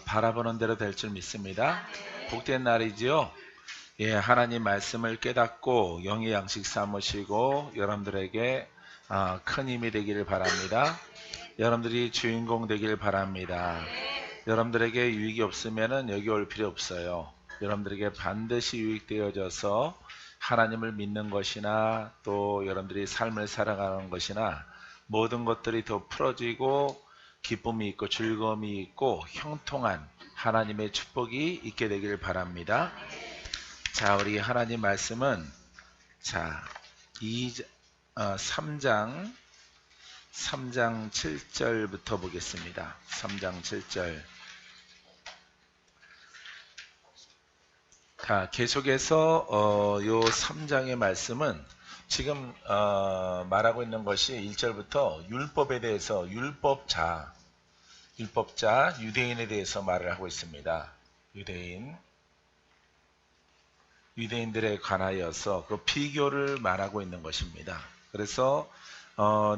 바라보는 대로 될 줄 믿습니다. 복된 날이지요. 예, 하나님 말씀을 깨닫고 영의 양식 삼으시고 여러분들에게 큰 힘이 되기를 바랍니다. 여러분들이 주인공 되기를 바랍니다. 여러분들에게 유익이 없으면 여기 올 필요 없어요. 여러분들에게 반드시 유익되어져서 하나님을 믿는 것이나 또 여러분들이 삶을 살아가는 것이나 모든 것들이 더 풀어지고 기쁨이 있고 즐거움이 있고 형통한 하나님의 축복이 있게 되기를 바랍니다. 자, 우리 하나님 말씀은 자, 3장 7절부터 보겠습니다. 3장 7절. 자, 계속해서 요 3장의 말씀은 지금 말하고 있는 것이 1절부터 율법에 대해서 율법자, 유대인에 대해서 말을 하고 있습니다. 유대인들에 관하여서 그 비교를 말하고 있는 것입니다. 그래서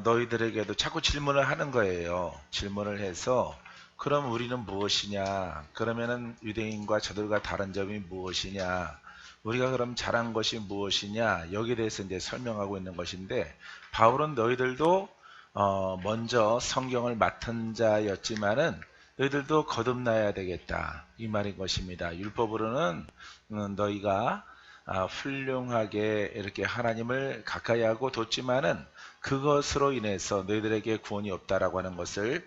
너희들에게도 자꾸 질문을 하는 거예요. 질문을 해서 그럼 우리는 무엇이냐? 그러면은 유대인과 저들과 다른 점이 무엇이냐? 우리가 그럼 잘한 것이 무엇이냐? 여기에 대해서 이제 설명하고 있는 것인데 바울은 너희들도 먼저 성경을 맡은 자였지만은 너희들도 거듭나야 되겠다 이 말인 것입니다. 율법으로는 너희가 훌륭하게 이렇게 하나님을 가까이 하고 뒀지만은 그것으로 인해서 너희들에게 구원이 없다라고 하는 것을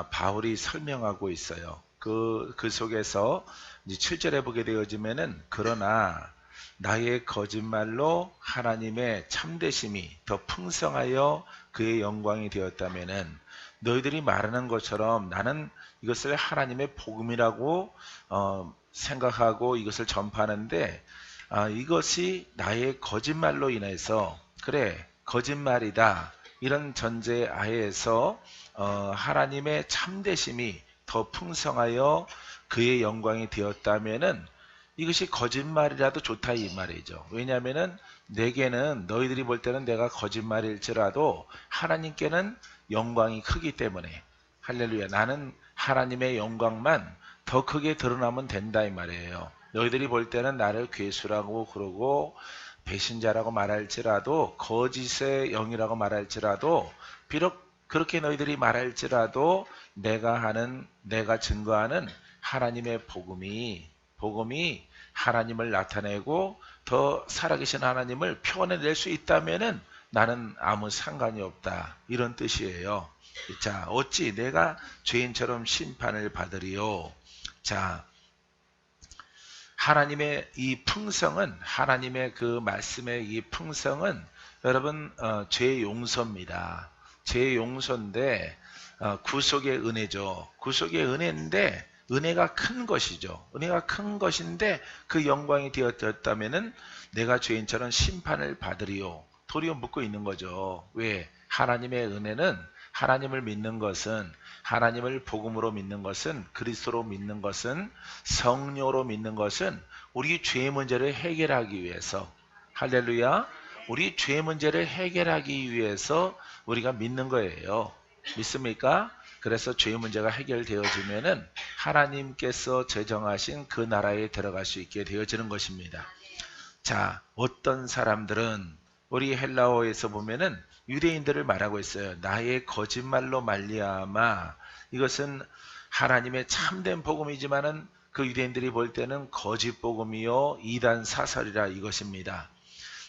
바울이 설명하고 있어요. 그 속에서 이제 7절에 보게 되어지면은 그러나 나의 거짓말로 하나님의 참되심이 더 풍성하여 그의 영광이 되었다면은 너희들이 말하는 것처럼 나는 이것을 하나님의 복음이라고 생각하고 이것을 전파하는데 이것이 나의 거짓말로 인해서 그래 거짓말이다 이런 전제 하에서 하나님의 참되심이 더 풍성하여 그의 영광이 되었다면은 이것이 거짓말이라도 좋다 이 말이죠. 왜냐하면은 내게는 너희들이 볼 때는 내가 거짓말일지라도 하나님께는 영광이 크기 때문에 할렐루야 나는 하나님의 영광만 더 크게 드러나면 된다 이 말이에요. 너희들이 볼 때는 나를 괴수라고 그러고 배신자라고 말할지라도 거짓의 영이라고 말할지라도 비록 그렇게 너희들이 말할지라도 내가 증거하는 하나님의 복음이 하나님을 나타내고 더 살아계신 하나님을 표현해낼 수 있다면은 나는 아무 상관이 없다 이런 뜻이에요. 자, 어찌 내가 죄인처럼 심판을 받으리요. 자, 하나님의 이 풍성은 하나님의 그 말씀의 이 풍성은 여러분 죄의 용서입니다. 죄의 용서인데 구속의 은혜죠. 구속의 은혜인데 은혜가 큰 것이죠. 은혜가 큰 것인데 그 영광이 되었다면은 내가 죄인처럼 심판을 받으리요. 도리어 묻고 있는 거죠. 왜? 하나님의 은혜는 하나님을 믿는 것은 하나님을 복음으로 믿는 것은 그리스도로 믿는 것은 성령으로 믿는 것은 우리 죄의 문제를 해결하기 위해서 할렐루야 우리 죄의 문제를 해결하기 위해서 우리가 믿는 거예요. 믿습니까? 그래서 죄의 문제가 해결되어지면은 하나님께서 제정하신 그 나라에 들어갈 수 있게 되어지는 것입니다. 자, 어떤 사람들은 우리 헬라어에서 보면은 유대인들을 말하고 있어요. 나의 거짓말로 말미암아 이것은 하나님의 참된 복음이지만은 그 유대인들이 볼 때는 거짓 복음이요 이단 사설이라 이것입니다.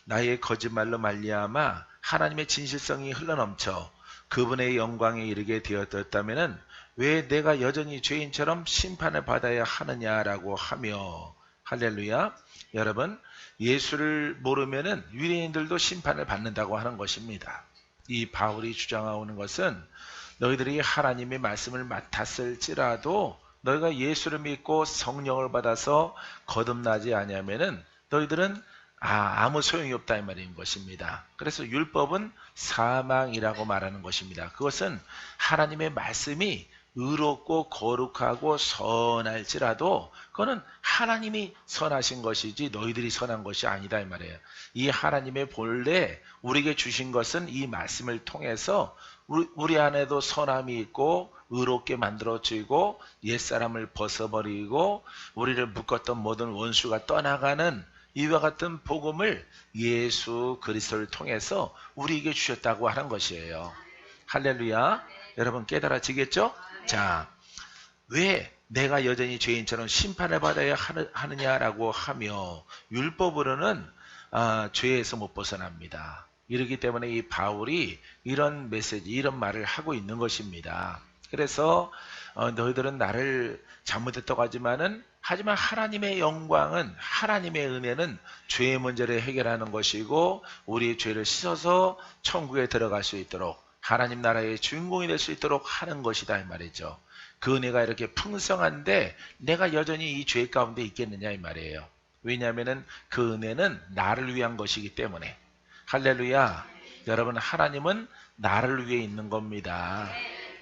나의 거짓말로 말미암아 하나님의 진실성이 흘러넘쳐 그분의 영광에 이르게 되었다면은 왜 내가 여전히 죄인처럼 심판을 받아야 하느냐라고 하며 할렐루야 여러분 예수를 모르면은 유대인들도 심판을 받는다고 하는 것입니다. 이 바울이 주장하는 것은 너희들이 하나님의 말씀을 맡았을지라도 너희가 예수를 믿고 성령을 받아서 거듭나지 아니하면은 너희들은 아무 소용이 없다 이 말인 것입니다. 그래서 율법은 사망이라고 말하는 것입니다. 그것은 하나님의 말씀이 의롭고 거룩하고 선할지라도 그거는 하나님이 선하신 것이지 너희들이 선한 것이 아니다 이 말이에요. 이 하나님의 본래 우리에게 주신 것은 이 말씀을 통해서 우리 안에도 선함이 있고 의롭게 만들어지고 옛사람을 벗어버리고 우리를 묶었던 모든 원수가 떠나가는 이와 같은 복음을 예수 그리스도를 통해서 우리에게 주셨다고 하는 것이에요. 할렐루야. 여러분 깨달아지겠죠? 자, 왜 내가 여전히 죄인처럼 심판을 받아야 하느냐라고 하며 율법으로는 죄에서 못 벗어납니다. 이렇기 때문에 이 바울이 이런 메시지, 이런 말을 하고 있는 것입니다. 그래서 너희들은 나를 잘못했다고 하지만 하나님의 영광은, 하나님의 은혜는 죄의 문제를 해결하는 것이고 우리의 죄를 씻어서 천국에 들어갈 수 있도록 하나님 나라의 주인공이 될 수 있도록 하는 것이다 이 말이죠. 그 은혜가 이렇게 풍성한데 내가 여전히 이 죄 가운데 있겠느냐 이 말이에요. 왜냐하면 그 은혜는 나를 위한 것이기 때문에. 할렐루야. 여러분, 하나님은 나를 위해 있는 겁니다.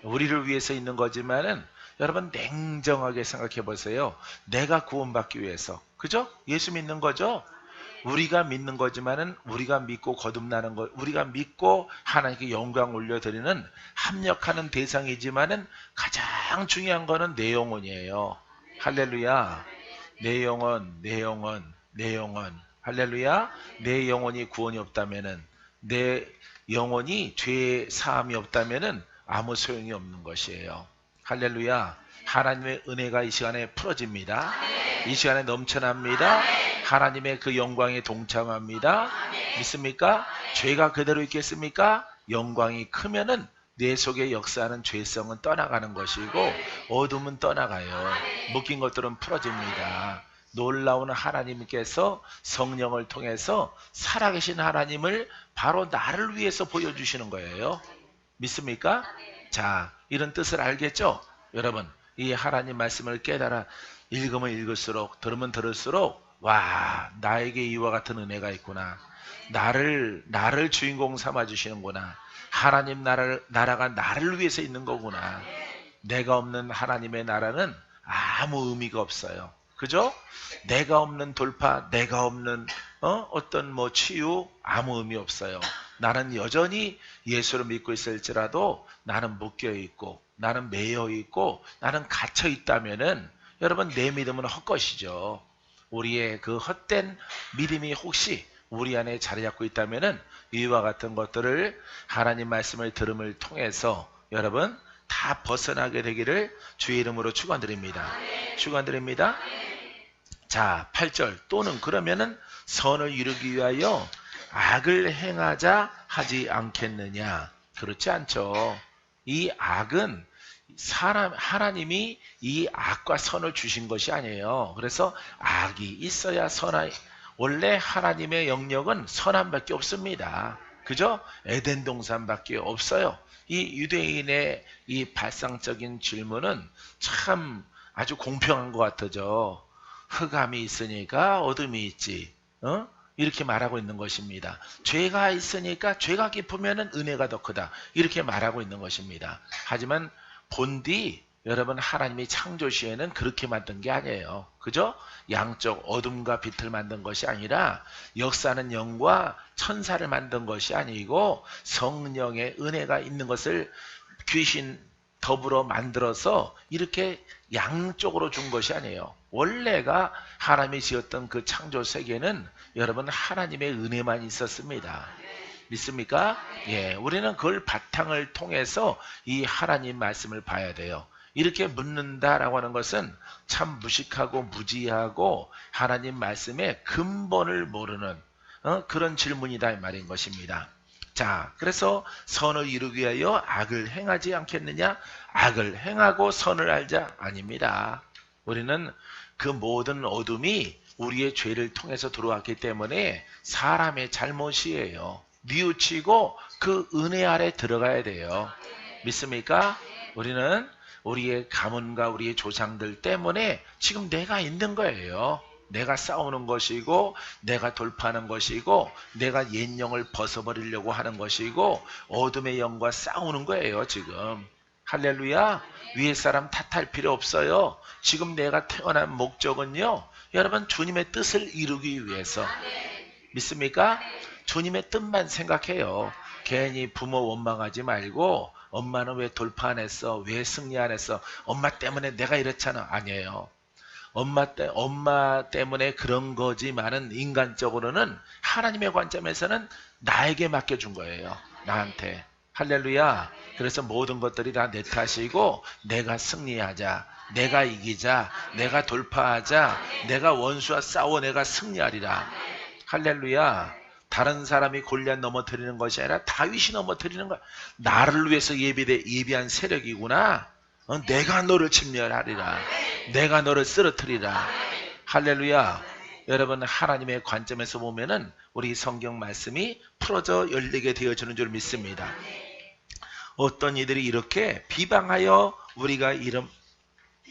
우리를 위해서 있는 거지만은 여러분 냉정하게 생각해 보세요. 내가 구원받기 위해서, 그죠? 예수 믿는 거죠? 우리가 믿는 거지만은 우리가 믿고 거듭나는 것, 우리가 믿고 하나님께 영광 올려드리는 합력하는 대상이지만은 가장 중요한 거는 내 영혼이에요. 할렐루야. 내 영혼, 내 영혼, 내 영혼. 할렐루야. 내 영혼이 구원이 없다면은, 내 영혼이 죄 사함이 없다면은 아무 소용이 없는 것이에요. 할렐루야. 하나님의 은혜가 이 시간에 풀어집니다. 이 시간에 넘쳐납니다. 하나님의 그 영광에 동참합니다. 믿습니까? 죄가 그대로 있겠습니까? 영광이 크면은 내 속에 역사하는 죄성은 떠나가는 것이고 어둠은 떠나가요. 묶인 것들은 풀어집니다. 놀라운 하나님께서 성령을 통해서 살아계신 하나님을 바로 나를 위해서 보여주시는 거예요. 믿습니까? 자, 이런 뜻을 알겠죠? 여러분, 이 하나님 말씀을 깨달아 읽으면 읽을수록, 들으면 들을수록, 와, 나에게 이와 같은 은혜가 있구나. 나를 주인공 삼아 주시는구나. 하나님 나라가 나를 위해서 있는 거구나. 내가 없는 하나님의 나라는 아무 의미가 없어요. 그죠? 내가 없는 돌파, 내가 없는 어떤 치유, 아무 의미 없어요. 나는 여전히 예수를 믿고 있을지라도 나는 묶여 있고, 나는 매여 있고, 나는 갇혀 있다면은 여러분 내 믿음은 헛것이죠. 우리의 그 헛된 믿음이 혹시 우리 안에 자리 잡고 있다면은 이와 같은 것들을 하나님 말씀을 들음을 통해서 여러분 다 벗어나게 되기를 주의 이름으로 축원드립니다. 축원드립니다. 자, 8절. 또는 그러면은 선을 이루기 위하여 악을 행하자 하지 않겠느냐. 그렇지 않죠. 이 악은 하나님이 이 악과 선을 주신 것이 아니에요. 그래서 악이 있어야 원래 하나님의 영역은 선함밖에 없습니다. 그죠? 에덴 동산밖에 없어요. 이 유대인의 이 발상적인 질문은 참 아주 공평한 것 같아죠. 흑암이 있으니까 어둠이 있지. 이렇게 말하고 있는 것입니다. 죄가 있으니까 죄가 깊으면 은혜가 더 크다. 이렇게 말하고 있는 것입니다. 하지만 본디 여러분 하나님이 창조 시에는 그렇게 만든 게 아니에요. 그죠? 양쪽 어둠과 빛을 만든 것이 아니라 역사하는 영과 천사를 만든 것이 아니고 성령의 은혜가 있는 것을 귀신 더불어 만들어서 이렇게 양쪽으로 준 것이 아니에요. 원래가 하나님이 지었던 그 창조 세계는 여러분 하나님의 은혜만 있었습니다. 믿습니까? 예, 우리는 그걸 바탕을 통해서 이 하나님 말씀을 봐야 돼요. 이렇게 묻는다라고 하는 것은 참 무식하고 무지하고 하나님 말씀의 근본을 모르는 그런 질문이다 이 말인 것입니다. 자, 그래서 선을 이루기 위하여 악을 행하지 않겠느냐? 악을 행하고 선을 알자? 아닙니다. 우리는 그 모든 어둠이 우리의 죄를 통해서 들어왔기 때문에 사람의 잘못이에요. 뉘우치고 그 은혜 아래 들어가야 돼요. 믿습니까? 우리는 우리의 가문과 우리의 조상들 때문에 지금 내가 있는 거예요. 내가 싸우는 것이고 내가 돌파하는 것이고 내가 옛 영을 벗어버리려고 하는 것이고 어둠의 영과 싸우는 거예요 지금. 할렐루야. 위에 사람 탓할 필요 없어요. 지금 내가 태어난 목적은요 여러분 주님의 뜻을 이루기 위해서. 믿습니까? 주님의 뜻만 생각해요. 괜히 부모 원망하지 말고 엄마는 왜 돌파 안 했어? 왜 승리 안 했어? 엄마 때문에 내가 이렇잖아. 아니에요. 엄마 때문에 그런 거지만은 인간적으로는 하나님의 관점에서는 나에게 맡겨준 거예요. 나한테. 할렐루야. 그래서 모든 것들이 다 내 탓이고 내가 승리하자. 내가 이기자. 내가 돌파하자. 내가 원수와 싸워 내가 승리하리라. 할렐루야. 다른 사람이 골리앗 넘어뜨리는 것이 아니라 다윗이 넘어뜨리는 거야. 나를 위해서 예비한 세력이구나. 내가 너를 침멸하리라. 내가 너를 쓰러뜨리라. 할렐루야. 여러분 하나님의 관점에서 보면은 우리 성경 말씀이 풀어져 열리게 되어주는 줄 믿습니다. 어떤 이들이 이렇게 비방하여 우리가 이런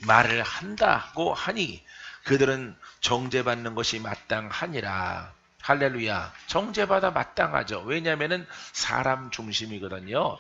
말을 한다고 하니 그들은 정죄받는 것이 마땅하니라. 할렐루야. 정죄받아 마땅하죠. 왜냐하면 사람 중심이거든요.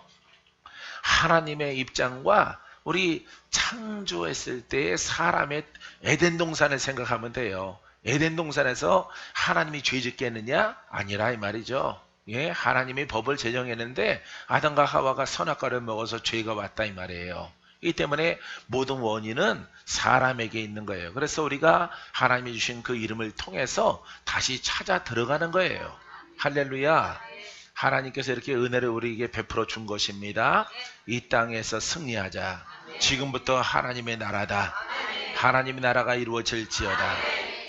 하나님의 입장과 우리 창조했을 때의 사람의 에덴 동산을 생각하면 돼요. 에덴 동산에서 하나님이 죄 짓게 했느냐? 아니라 이 말이죠. 예, 하나님이 법을 제정했는데 아담과 하와가 선악과를 먹어서 죄가 왔다 이 말이에요. 이 때문에 모든 원인은 사람에게 있는 거예요. 그래서 우리가 하나님이 주신 그 이름을 통해서 다시 찾아 들어가는 거예요. 할렐루야. 하나님께서 이렇게 은혜를 우리에게 베풀어 준 것입니다. 이 땅에서 승리하자. 지금부터 하나님의 나라다. 하나님의 나라가 이루어질지어다.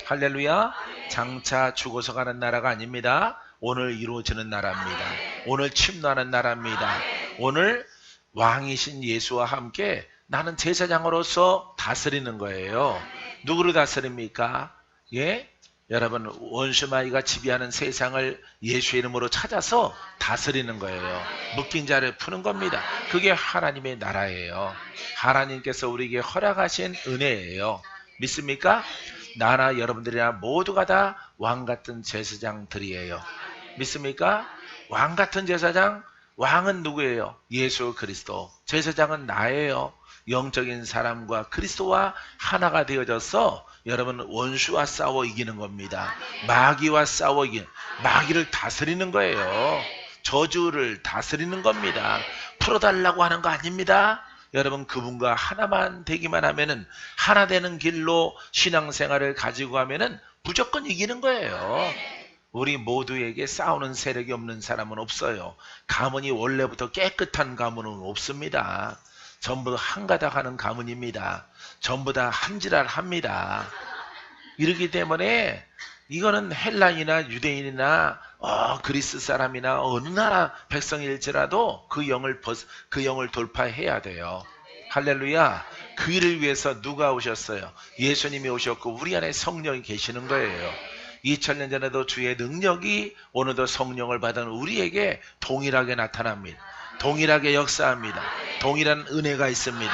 할렐루야. 장차 죽어서 가는 나라가 아닙니다. 오늘 이루어지는 나라입니다. 오늘 침노하는 나라입니다. 오늘 왕이신 예수와 함께 나는 제사장으로서 다스리는 거예요. 누구를 다스립니까? 예? 여러분 원수마귀가 지배하는 세상을 예수의 이름으로 찾아서 다스리는 거예요. 묶인 자를 푸는 겁니다. 그게 하나님의 나라예요. 하나님께서 우리에게 허락하신 은혜예요. 믿습니까? 나나 여러분들이나 모두가 다 왕같은 제사장들이에요. 믿습니까? 왕같은 제사장, 왕은 누구예요? 예수 그리스도. 제사장은 나예요. 영적인 사람과 그리스도와 하나가 되어져서 여러분 원수와 싸워 이기는 겁니다. 마귀와 싸워 이기는, 마귀를 다스리는 거예요. 저주를 다스리는 겁니다. 풀어달라고 하는 거 아닙니다. 여러분 그분과 하나만 되기만 하면은 하나 되는 길로 신앙생활을 가지고 가면은 무조건 이기는 거예요. 우리 모두에게 싸우는 세력이 없는 사람은 없어요. 가문이 원래부터 깨끗한 가문은 없습니다. 전부 한가닥 하는 가문입니다. 전부 다 한지랄 합니다. 이러기 때문에 이거는 헬라인이나 유대인이나 그리스 사람이나 어느 나라 백성일지라도 그 영을 돌파해야 돼요. 할렐루야. 그 일을 위해서 누가 오셨어요? 예수님이 오셨고 우리 안에 성령이 계시는 거예요. 2000년 전에도 주의 능력이 오늘도 성령을 받은 우리에게 동일하게 나타납니다. 동일하게 역사합니다. 동일한 은혜가 있습니다.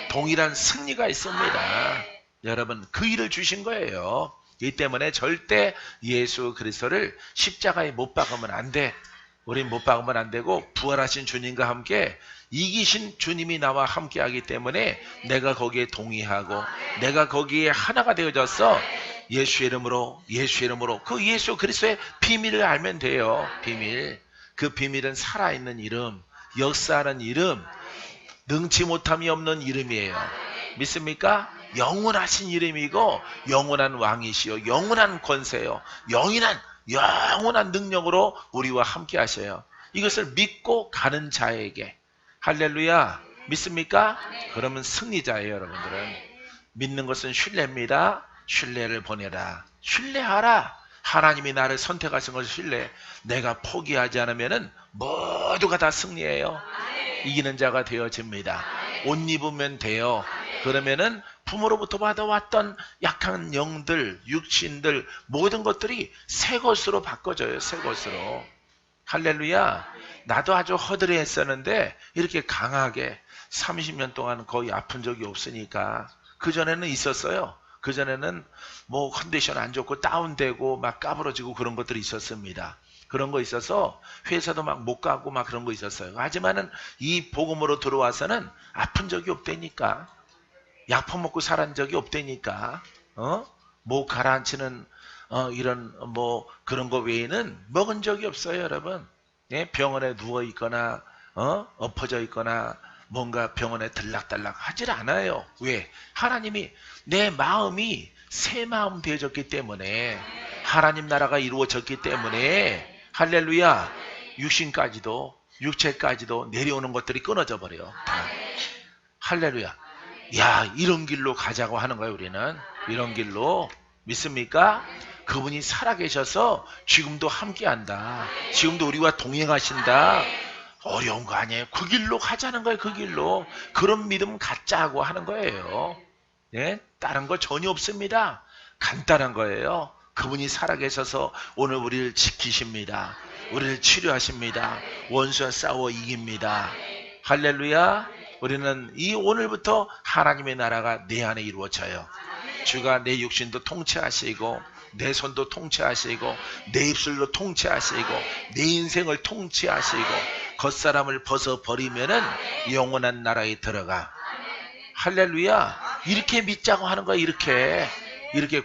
동일한 승리가 있습니다. 여러분 그 일을 주신 거예요. 이 때문에 절대 예수 그리스도를 십자가에 못 박으면 안 돼. 우린 못 박으면 안 되고 부활하신 주님과 함께 이기신 주님이 나와 함께 하기 때문에 내가 거기에 동의하고 내가 거기에 하나가 되어졌어. 예수의 이름으로 그 예수 그리스도의 비밀을 알면 돼요. 비밀. 그 비밀은 살아있는 이름, 역사하는 이름, 능치 못함이 없는 이름이에요. 믿습니까? 영원하신 이름이고 영원한 왕이시요 영원한 권세요 영원한 능력으로 우리와 함께 하셔요. 이것을 믿고 가는 자에게 할렐루야. 믿습니까? 그러면 승리자예요. 여러분들은 믿는 것은 신뢰입니다. 신뢰를 보내라. 신뢰하라. 하나님이 나를 선택하신 것을 신뢰. 내가 포기하지 않으면 모두가 다 승리해요. 이기는 자가 되어집니다. 옷 입으면 돼요. 그러면은 부모로부터 받아왔던 약한 영들, 육신들 모든 것들이 새 것으로 바꿔져요. 새 것으로. 할렐루야. 나도 아주 허드레했었는데 이렇게 강하게 30년 동안 거의 아픈 적이 없으니까. 그전에는 있었어요. 그전에는 뭐 컨디션 안 좋고 다운되고 막 까부러지고 그런 것들이 있었습니다. 그런 거 있어서 회사도 막 못 가고 막 그런 거 있었어요. 하지만은 이 복음으로 들어와서는 아픈 적이 없다니까. 약품 먹고 살은 적이 없다니까. 목 가라앉히는 이런 뭐 그런 거 외에는 먹은 적이 없어요, 여러분. 예? 병원에 누워 있거나 엎어져 있거나 뭔가 병원에 들락달락 하질 않아요. 왜? 하나님이 내 마음이 새 마음 되어졌기 때문에, 하나님 나라가 이루어졌기 때문에, 할렐루야, 육체까지도 내려오는 것들이 끊어져 버려요. 다. 할렐루야. 야, 이런 길로 가자고 하는 거예요. 우리는 이런 길로. 믿습니까? 그분이 살아계셔서 지금도 함께한다. 지금도 우리와 동행하신다. 어려운 거 아니에요. 그 길로 가자는 거예요. 그 길로. 그런 믿음 갖자고 하는 거예요. 예? 다른 거 전혀 없습니다. 간단한 거예요. 그분이 살아계셔서 오늘 우리를 지키십니다. 우리를 치료하십니다. 원수와 싸워 이깁니다. 할렐루야. 우리는 이 오늘부터 하나님의 나라가 내 안에 이루어져요. 주가 내 육신도 통치하시고, 내 손도 통치하시고, 내 입술도 통치하시고, 내 인생을 통치하시고, 겉사람을 벗어버리면은 영원한 나라에 들어가. 할렐루야. 이렇게 믿자고 하는 거야. 이렇게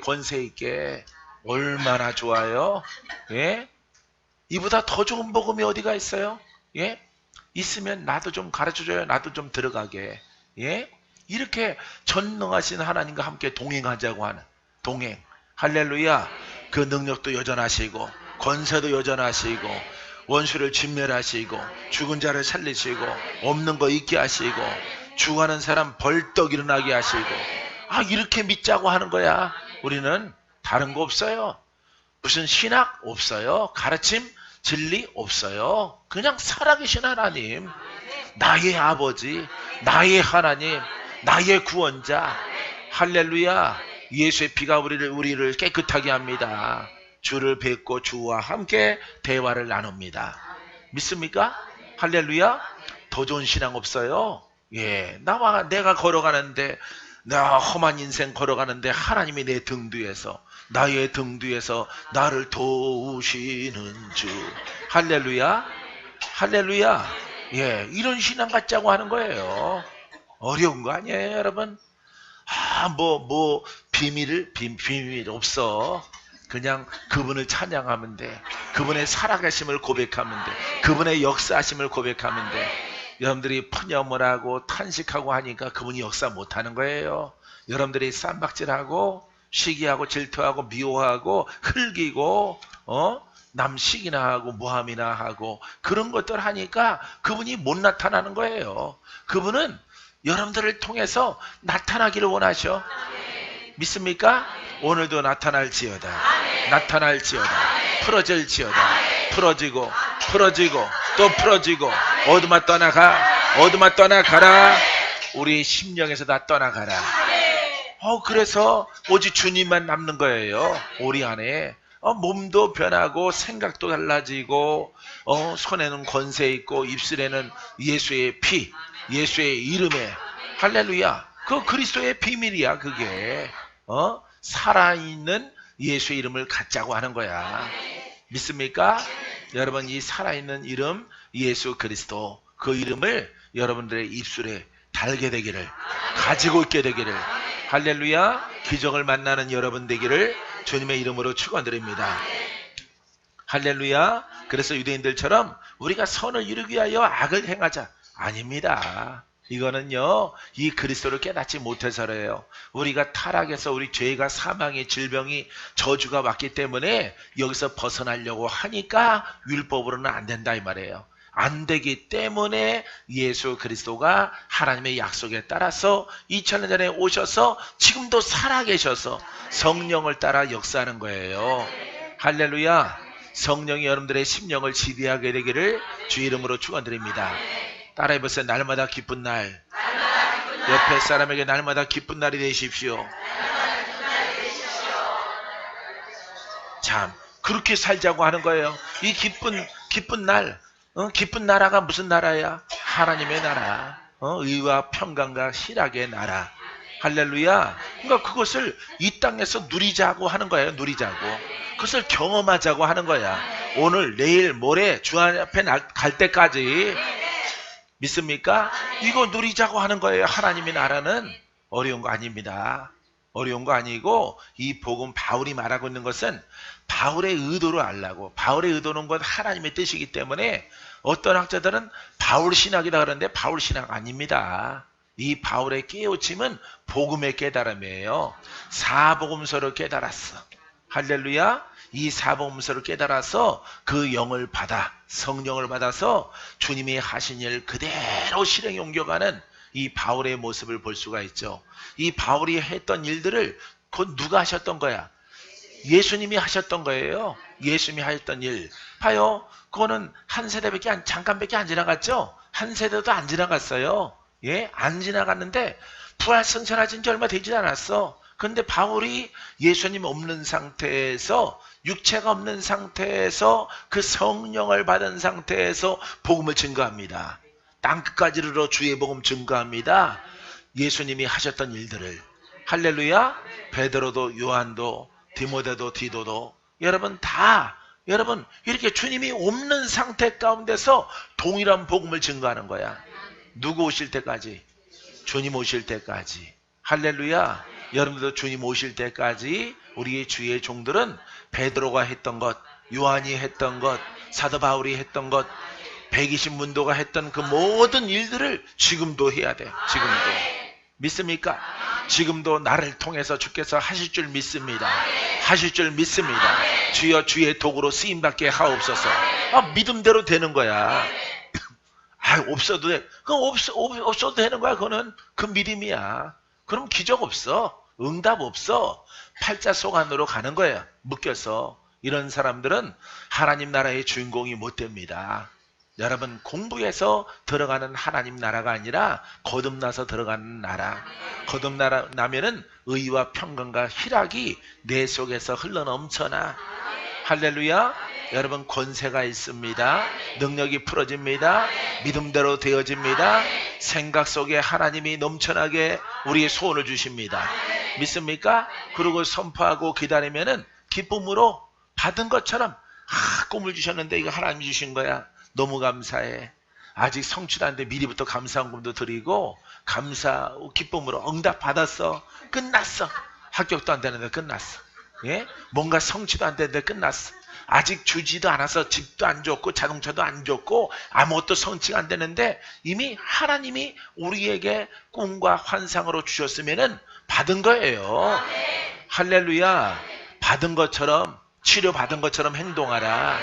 권세 있게. 얼마나 좋아요. 예? 이보다 더 좋은 복음이 어디가 있어요? 예? 있으면 나도 좀 가르쳐줘요. 나도 좀 들어가게. 예? 이렇게 전능하신 하나님과 함께 동행하자고 하는 동행. 할렐루야. 그 능력도 여전하시고, 권세도 여전하시고, 원수를 진멸하시고, 죽은 자를 살리시고, 없는 거 있게 하시고, 죽어가는 사람 벌떡 일어나게 하시고. 이렇게 믿자고 하는 거야. 우리는 다른 거 없어요. 무슨 신학 없어요. 가르침, 진리 없어요. 그냥 살아계신 하나님, 나의 아버지, 나의 하나님, 나의 구원자. 할렐루야. 예수의 피가 우리를 깨끗하게 합니다. 주를 뵙고 주와 함께 대화를 나눕니다. 믿습니까? 할렐루야. 더 좋은 신앙 없어요. 예, 내가 걸어가는데, 나 험한 인생 걸어가는데 하나님이 내 등 뒤에서, 나의 등 뒤에서 나를 도우시는 주. 할렐루야. 할렐루야. 예, 이런 신앙 갖자고 하는 거예요. 어려운 거 아니에요, 여러분? 비밀 없어. 그냥 그분을 찬양하면 돼. 그분의 살아가심을 고백하면 돼. 그분의 역사하심을 고백하면 돼. 여러분들이 푸념을 하고 탄식하고 하니까 그분이 역사 못하는 거예요. 여러분들이 쌈박질하고 시기하고 질투하고 미워하고 흘기고 남식이나 하고 모함이나 하고 그런 것들 하니까 그분이 못 나타나는 거예요. 그분은 여러분들을 통해서 나타나기를 원하셔. 믿습니까? 오늘도 나타날지어다. 나타날지어다. 풀어질지어다. 풀어지고 또 풀어지고. 어둠아 떠나가라. 우리 심령에서 다 떠나가라. 그래서 오직 주님만 남는 거예요. 우리 안에. 몸도 변하고 생각도 달라지고, 손에는 권세 있고 입술에는 예수의 피, 예수의 이름에. 할렐루야. 그 그리스도의 비밀이야. 그게 살아있는 예수의 이름을 갖자고 하는 거야. 믿습니까? 여러분, 이 살아있는 이름 예수 그리스도, 그 이름을 여러분들의 입술에 달게 되기를, 가지고 있게 되기를. 할렐루야. 기적을 만나는 여러분 되기를 주님의 이름으로 축원드립니다. 할렐루야. 그래서 유대인들처럼 우리가 선을 이루기 위하여 악을 행하자. 아닙니다. 이거는요, 이 그리스도를 깨닫지 못해서래요. 우리가 타락해서 우리 죄가 사망의 질병이 저주가 왔기 때문에 여기서 벗어나려고 하니까 율법으로는 안 된다 이 말이에요. 안 되기 때문에 예수 그리스도가 하나님의 약속에 따라서 2000년 전에 오셔서 지금도 살아계셔서 성령을 따라 역사하는 거예요. 할렐루야. 성령이 여러분들의 심령을 지배하게 되기를 주 이름으로 축원드립니다. 따라해보세요. 날마다 기쁜 날. 옆에 사람에게 날마다 기쁜 날이 되십시오. 참, 그렇게 살자고 하는 거예요. 이 기쁜 날. 기쁜 나라가 무슨 나라야? 하나님의 나라. 의와 평강과 희락의 나라. 할렐루야. 그러니까 그것을 이 땅에서 누리자고 하는 거예요. 누리자고. 그것을 경험하자고 하는 거야. 오늘, 내일, 모레 주 앞에 갈 때까지. 믿습니까? 이거 누리자고 하는 거예요. 하나님의 나라는 어려운 거 아닙니다. 어려운 거 아니고 이 복음 바울이 말하고 있는 것은 바울의 의도를 알라고. 바울의 의도는 곧 하나님의 뜻이기 때문에 어떤 학자들은 바울 신학이라 그러는데 바울 신학 아닙니다. 이 바울의 깨우침은 복음의 깨달음이에요. 사복음서를 깨달았어. 할렐루야. 이 사복음서를 깨달아서 그 영을 받아 성령을 받아서 주님이 하신 일 그대로 실행에 옮겨가는 이 바울의 모습을 볼 수가 있죠. 이 바울이 했던 일들을 곧 누가 하셨던 거야? 예수님이 하셨던 거예요. 예수님이 하셨던 일. 봐요. 그거는 한 세대밖에 잠깐밖에 안 지나갔죠. 한 세대도 안 지나갔어요. 예, 안 지나갔는데 부활 승천하신 지 얼마 되지 않았어. 그런데 바울이 예수님 없는 상태에서 육체가 없는 상태에서 그 성령을 받은 상태에서 복음을 증거합니다. 땅끝까지 이르러 주의 복음 증거합니다. 예수님이 하셨던 일들을. 할렐루야. 베드로도 요한도 디모데도 디도도 여러분 다 여러분 이렇게 주님이 없는 상태 가운데서 동일한 복음을 증거하는 거야. 누구 오실 때까지? 주님 오실 때까지. 할렐루야. 여러분들도 주님 오실 때까지 우리의 주의 종들은 베드로가 했던 것, 요한이 했던 것, 사도 바울이 했던 것, 120문도가 했던 그 모든 일들을 지금도 해야 돼. 지금도. 믿습니까? 지금도 나를 통해서 주께서 하실 줄 믿습니다. 하실 줄 믿습니다. 주여 주의 도구로 쓰임받게 하옵소서. 믿음대로 되는 거야. 없어도 돼. 그럼 없어도 되는 거야. 그거는 그 믿음이야. 그럼 기적 없어. 응답 없어. 팔자 속 안으로 가는 거야. 묶여서. 이런 사람들은 하나님 나라의 주인공이 못 됩니다. 여러분 공부해서 들어가는 하나님 나라가 아니라 거듭나서 들어가는 나라. 거듭나면은 의와 평강과 희락이 내 속에서 흘러넘쳐나. 할렐루야. 여러분 권세가 있습니다. 능력이 풀어집니다. 믿음대로 되어집니다. 생각 속에 하나님이 넘쳐나게 우리의 소원을 주십니다. 믿습니까? 그리고 선포하고 기다리면은 기쁨으로 받은 것처럼 꿈을 주셨는데 이거 하나님이 주신 거야. 너무 감사해. 아직 성취도 안 돼. 미리부터 감사한금도 드리고 감사 기쁨으로 응답 받았어. 끝났어. 합격도 안 되는데 끝났어. 예? 뭔가 성취도 안 되는데 끝났어. 아직 주지도 않아서 집도 안 줬고 자동차도 안 줬고 아무것도 성취가 안 되는데 이미 하나님이 우리에게 꿈과 환상으로 주셨으면은 받은 거예요. 할렐루야. 받은 것처럼 치료받은 것처럼 행동하라.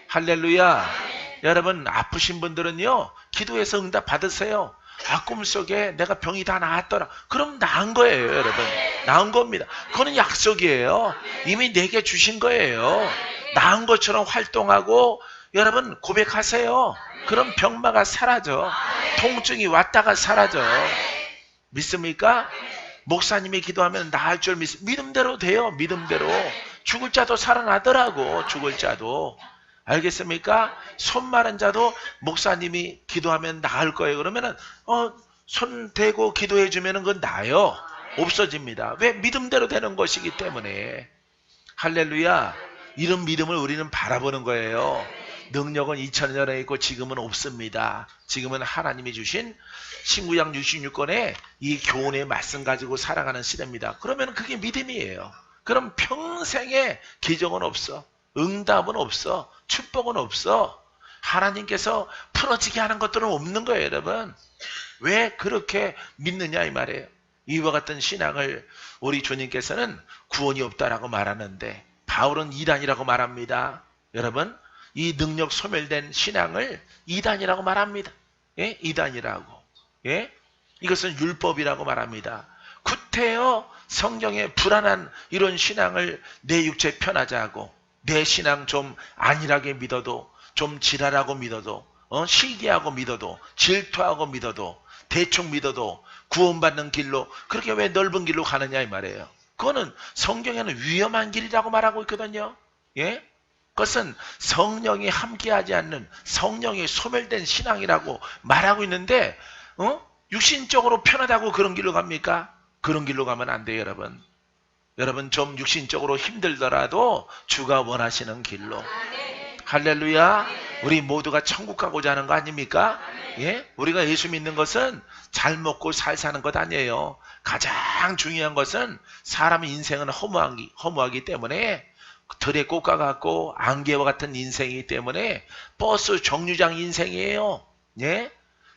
할렐루야. 여러분 아프신 분들은요 기도해서 응답 받으세요. 꿈속에 내가 병이 다 나았더라. 그럼 나은 거예요. 여러분 나은 겁니다. 그거는 약속이에요. 이미 내게 주신 거예요. 나은 것처럼 활동하고 여러분 고백하세요. 그럼 병마가 사라져. 통증이 왔다가 사라져. 믿습니까? 목사님이 기도하면 나을 줄 믿음대로 돼요. 믿음대로. 죽을 자도 살아나더라고. 죽을 자도. 알겠습니까? 손 마른 자도 목사님이 기도하면 나을 거예요. 그러면은 손 대고 기도해 주면은 그건 나요. 없어집니다. 왜? 믿음대로 되는 것이기 때문에. 할렐루야. 이런 믿음을 우리는 바라보는 거예요. 능력은 2000년에 있고 지금은 없습니다. 지금은 하나님이 주신 신구약 66권의 이 교훈의 말씀 가지고 살아가는 시대입니다. 그러면 그게 믿음이에요. 그럼 평생에 기적은 없어. 응답은 없어. 축복은 없어. 하나님께서 풀어지게 하는 것들은 없는 거예요. 여러분. 왜 그렇게 믿느냐 이 말이에요. 이와 같은 신앙을 우리 주님께서는 구원이 없다라고 말하는데 바울은 이단이라고 말합니다. 여러분 이 능력 소멸된 신앙을 이단이라고 말합니다. 예? 이단이라고. 예? 이것은 율법이라고 말합니다. 구태여 성경의 불안한 이런 신앙을 내 육체 편하지 하고 내 신앙 좀 안일하게 믿어도 좀 지랄하고 믿어도 시기하고 믿어도 질투하고 믿어도 대충 믿어도 구원받는 길로 그렇게 왜 넓은 길로 가느냐 이 말이에요. 그거는 성경에는 위험한 길이라고 말하고 있거든요. 예? 그것은 성령이 함께하지 않는 성령이 소멸된 신앙이라고 말하고 있는데 육신적으로 편하다고 그런 길로 갑니까? 그런 길로 가면 안 돼요. 여러분. 여러분 좀 육신적으로 힘들더라도 주가 원하시는 길로. 할렐루야. 우리 모두가 천국 가고자 하는 거 아닙니까? 예? 우리가 예수 믿는 것은 잘 먹고 잘 사는 것 아니에요. 가장 중요한 것은 사람의 인생은 허무하기 때문에 들에 꽂아갖고 안개와 같은 인생이기 때문에 버스 정류장 인생이에요. 예?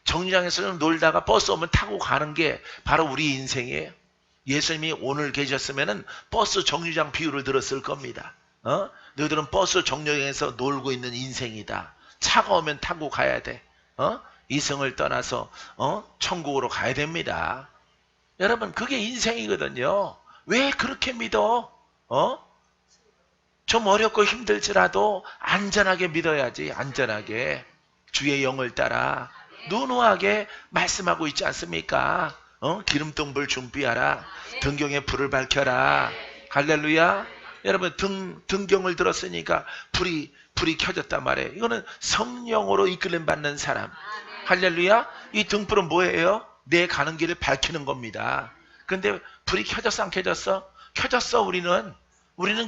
정류장에서 놀다가 버스 오면 타고 가는 게 바로 우리 인생이에요. 예수님이 오늘 계셨으면 버스 정류장 비유를 들었을 겁니다. 너희들은 버스 정류장에서 놀고 있는 인생이다. 차가 오면 타고 가야 돼. 이승을 떠나서 천국으로 가야 됩니다. 여러분, 그게 인생이거든요. 왜 그렇게 믿어? 좀 어렵고 힘들지라도 안전하게 믿어야지. 안전하게 주의 영을 따라 누누하게 말씀하고 있지 않습니까? 기름등불 준비하라. 등경에 불을 밝혀라. 할렐루야. 여러분, 등경을 들었으니까 불이 켜졌단 말이에요. 이거는 성령으로 이끌림 받는 사람. 할렐루야. 이 등불은 뭐예요? 내 가는 길을 밝히는 겁니다. 근데 불이 켜졌어, 안 켜졌어? 켜졌어. 우리는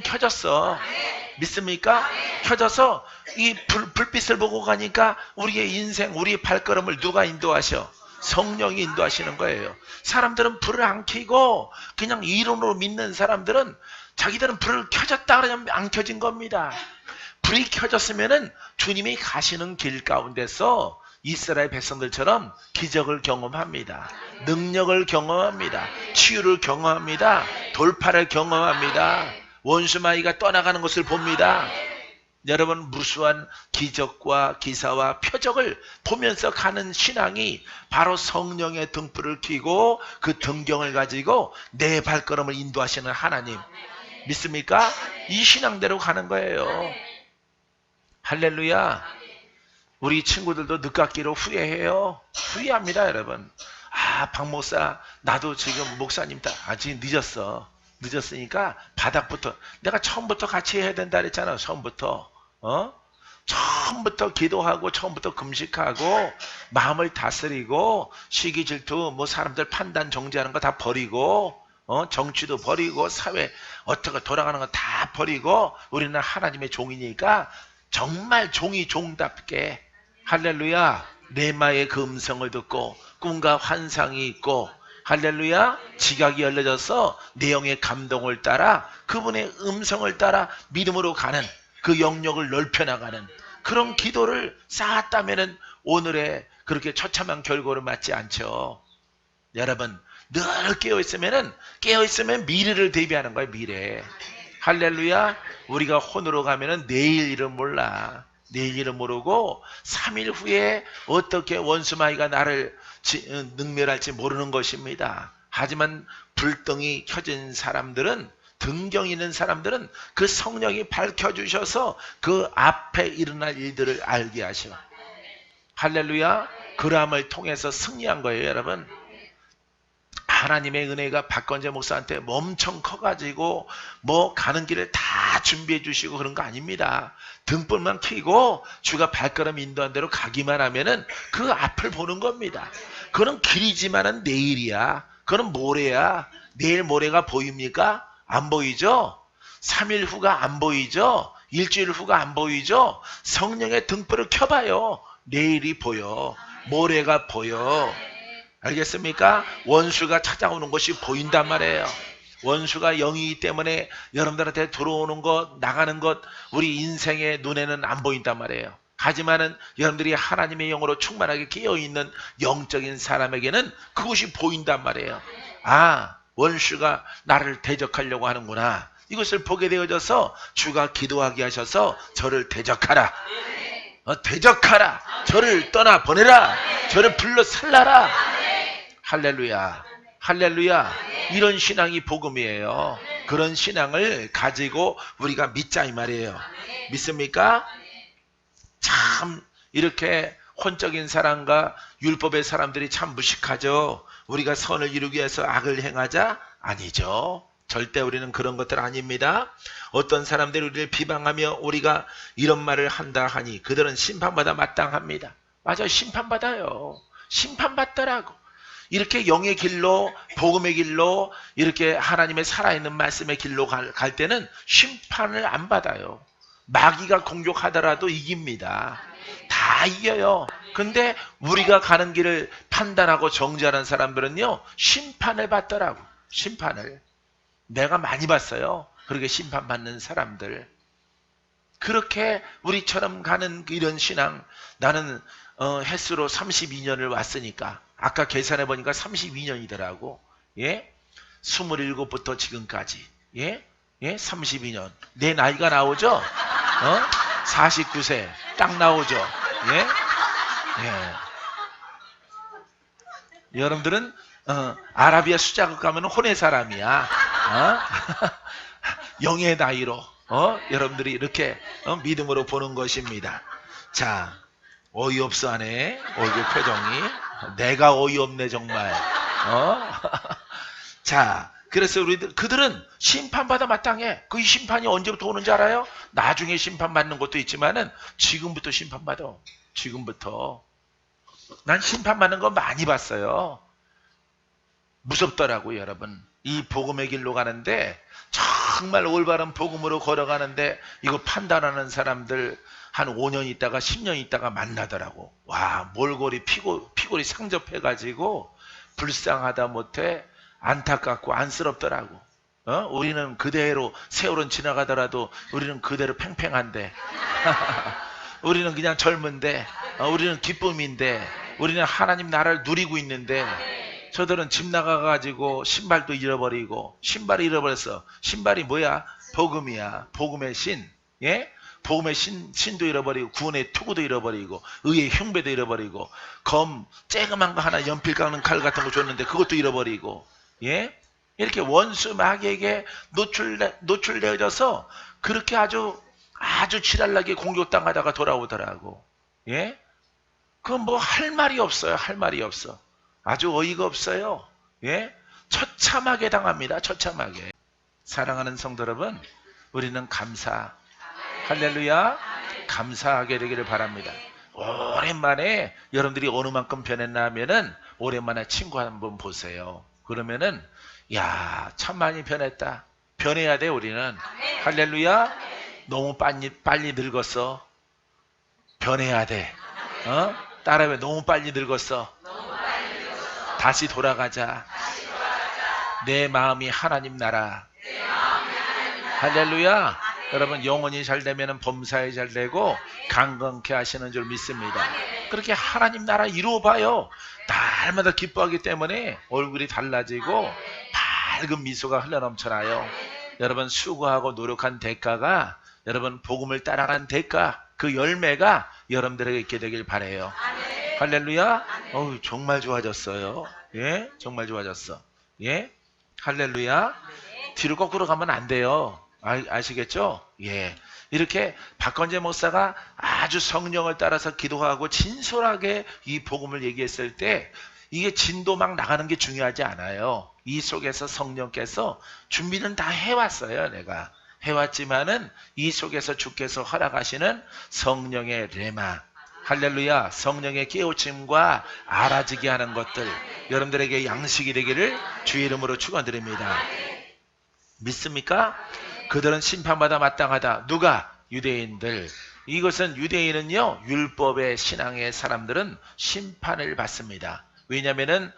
켜졌어. 믿습니까? 켜져서 이 불빛을 보고 가니까 우리의 인생, 우리의 발걸음을 누가 인도하셔? 성령이 인도하시는 거예요. 사람들은 불을 안 켜고 그냥 이론으로 믿는 사람들은 자기들은 불을 켜졌다 그러면 안 켜진 겁니다. 불이 켜졌으면은 주님이 가시는 길 가운데서 이스라엘 백성들처럼 기적을 경험합니다. 능력을 경험합니다. 치유를 경험합니다. 돌파를 경험합니다. 원수마귀가 떠나가는 것을 봅니다. 여러분, 무수한 기적과 기사와 표적을 보면서 가는 신앙이 바로 성령의 등불을 켜고 그 등경을 가지고 내 발걸음을 인도하시는 하나님. 믿습니까? 이 신앙대로 가는 거예요. 할렐루야. 우리 친구들도 늦깎이로 후회해요. 후회합니다, 여러분. 박 목사, 나도 지금 목사님 아직 늦었으니까 바닥부터, 내가 처음부터 같이 해야 된다 그랬잖아. 처음부터 기도하고 처음부터 금식하고 마음을 다스리고 시기 질투 사람들 판단 정죄하는 거 다 버리고 정치도 버리고 사회 어떻게 돌아가는 거 다 버리고 우리는 하나님의 종이니까 정말 종이 종답게, 할렐루야, 레마의 그 음성을 듣고 꿈과 환상이 있고, 할렐루야, 지각이 열려져서 내용의 감동을 따라 그분의 음성을 따라 믿음으로 가는 그 영역을 넓혀나가는 그런 기도를 쌓았다면 오늘의 그렇게 처참한 결과를 맞지 않죠. 여러분, 늘 깨어있으면 미래를 대비하는 거예요. 미래. 할렐루야. 우리가 혼으로 가면은 내일 일은 몰라. 내일 일은 모르고 3일 후에 어떻게 원수마귀가 나를 능멸할지 모르는 것입니다. 하지만 불등이 켜진 사람들은, 등경 있는 사람들은 그 성령이 밝혀주셔서 그 앞에 일어날 일들을 알게 하셔. 할렐루야. 그람을 통해서 승리한 거예요, 여러분. 하나님의 은혜가 박건재 목사한테 엄청 커가지고 가는 길을 다 준비해 주시고 그런 거 아닙니다. 등불만 켜고 주가 발걸음 인도한 대로 가기만 하면은 그 앞을 보는 겁니다. 그건 길이지만은 내일이야. 그건 모레야. 내일 모레가 보입니까? 안 보이죠? 3일 후가 안 보이죠? 일주일 후가 안 보이죠? 성령의 등불을 켜봐요. 내일이 보여. 모레가 보여. 알겠습니까? 원수가 찾아오는 것이 보인단 말이에요. 원수가 영이기 때문에 여러분들한테 들어오는 것, 나가는 것, 우리 인생의 눈에는 안 보인단 말이에요. 하지만은 여러분들이 하나님의 영으로 충만하게 깨어있는 영적인 사람에게는 그것이 보인단 말이에요. 원수가 나를 대적하려고 하는구나. 이것을 보게 되어져서 주가 기도하게 하셔서 저를 대적하라. 대적하라. 저를 떠나 보내라. 저를 불러 살라라. 할렐루야. 할렐루야. 이런 신앙이 복음이에요. 그런 신앙을 가지고 우리가 믿자 이 말이에요. 믿습니까? 참 이렇게 혼적인 사람과 율법의 사람들이 참 무식하죠. 우리가 선을 이루기 위해서 악을 행하자? 아니죠. 절대 우리는 그런 것들 아닙니다. 어떤 사람들이 우리를 비방하며 우리가 이런 말을 한다 하니 그들은 심판받아 마땅합니다. 맞아요. 심판받아요. 심판받더라고. 이렇게 영의 길로, 복음의 길로, 이렇게 하나님의 살아있는 말씀의 길로 갈 때는 심판을 안 받아요. 마귀가 공격하더라도 이깁니다. 다 이겨요. 근데 우리가 가는 길을 판단하고 정죄하는 사람들은요, 심판을 받더라고. 심판을. 내가 많이 봤어요. 그렇게 심판받는 사람들. 그렇게 우리처럼 가는 이런 신앙, 나는 횟수로 32년을 왔으니까 아까 계산해 보니까 32년이더라고. 예? 27부터 지금까지. 예? 예? 32년. 내 나이가 나오죠? 49세 딱 나오죠. 예? 예. 여러분들은 아라비아 수자국 가면 혼의 사람이야. 영의 나이로 여러분들이 이렇게 믿음으로 보는 것입니다. 자, 어이없어 하네. 얼굴 표정이. 내가 어이없네 정말. 자, 그래서 그들은 심판받아 마땅해. 그 심판이 언제부터 오는지 알아요? 나중에 심판받는 것도 있지만은 지금부터 심판받아. 지금부터. 난 심판받는 거 많이 봤어요. 무섭더라고요, 여러분. 이 복음의 길로 가는데 정말 올바른 복음으로 걸어가는데 이거 판단하는 사람들 한 5년 있다가 10년 있다가 만나더라고. 와, 몰골이 피골이 상접해가지고 불쌍하다 못해 안타깝고 안쓰럽더라고. 우리는 그대로 세월은 지나가더라도 우리는 그대로 팽팽한데 우리는 그냥 젊은데 우리는 기쁨인데 우리는 하나님 나라를 누리고 있는데 저들은 집 나가가지고 신발도 잃어버리고 신발을 잃어버렸어. 신발이 뭐야? 복음이야. 복음의 신. 예? 복음의 신도 잃어버리고 구원의 투구도 잃어버리고 의의 흉배도 잃어버리고 검 쬐그만 거 하나 연필 깎는 칼 같은 거 줬는데 그것도 잃어버리고 예? 이렇게 원수 마귀에게 노출되어져서 그렇게 아주 지랄나게 공격당하다가 돌아오더라고. 예? 그건 뭐 할 말이 없어요. 할 말이 없어. 아주 어이가 없어요. 예? 처참하게 당합니다. 처참하게. 사랑하는 성도 여러분, 우리는 할렐루야, 감사하게 되기를 바랍니다. 오랜만에 여러분들이 어느 만큼 변했나 하면은 오랜만에 친구 한번 보세요. 그러면은 야, 참 많이 변했다. 변해야 돼 우리는. 할렐루야. 너무 빨리 늙었어. 변해야 돼. 따라해. 너무 빨리 늙었어. 다시 돌아가자. 내 마음이 하나님 나라. 할렐루야. 여러분 영혼이 잘 되면 범사에 잘 되고 강건케 하시는 줄 믿습니다. 그렇게 하나님 나라 이루어봐요. 날마다 기뻐하기 때문에 얼굴이 달라지고 밝은 미소가 흘러넘쳐나요. 여러분 수고하고 노력한 대가가 여러분 복음을 따라간 대가 그 열매가 여러분들에게 있게 되길 바라요. 할렐루야. 정말 좋아졌어요. 예, 정말 좋아졌어. 예, 할렐루야. 뒤로 거꾸로 가면 안 돼요. 아시겠죠? 예. 이렇게 박건재 목사가 아주 성령을 따라서 기도하고 진솔하게 이 복음을 얘기했을 때 이게 진도 막 나가는 게 중요하지 않아요. 이 속에서 성령께서 준비는 다 해왔어요. 내가 해왔지만은 이 속에서 주께서 허락하시는 성령의 레마, 할렐루야, 성령의 깨우침과 알아지게 하는 것들 여러분들에게 양식이 되기를 주의 이름으로 축원드립니다. 믿습니까? 그들은 심판받아 마땅하다. 누가? 유대인들. 이것은 유대인은요, 율법의 신앙의 사람들은 심판을 받습니다. 왜냐하면은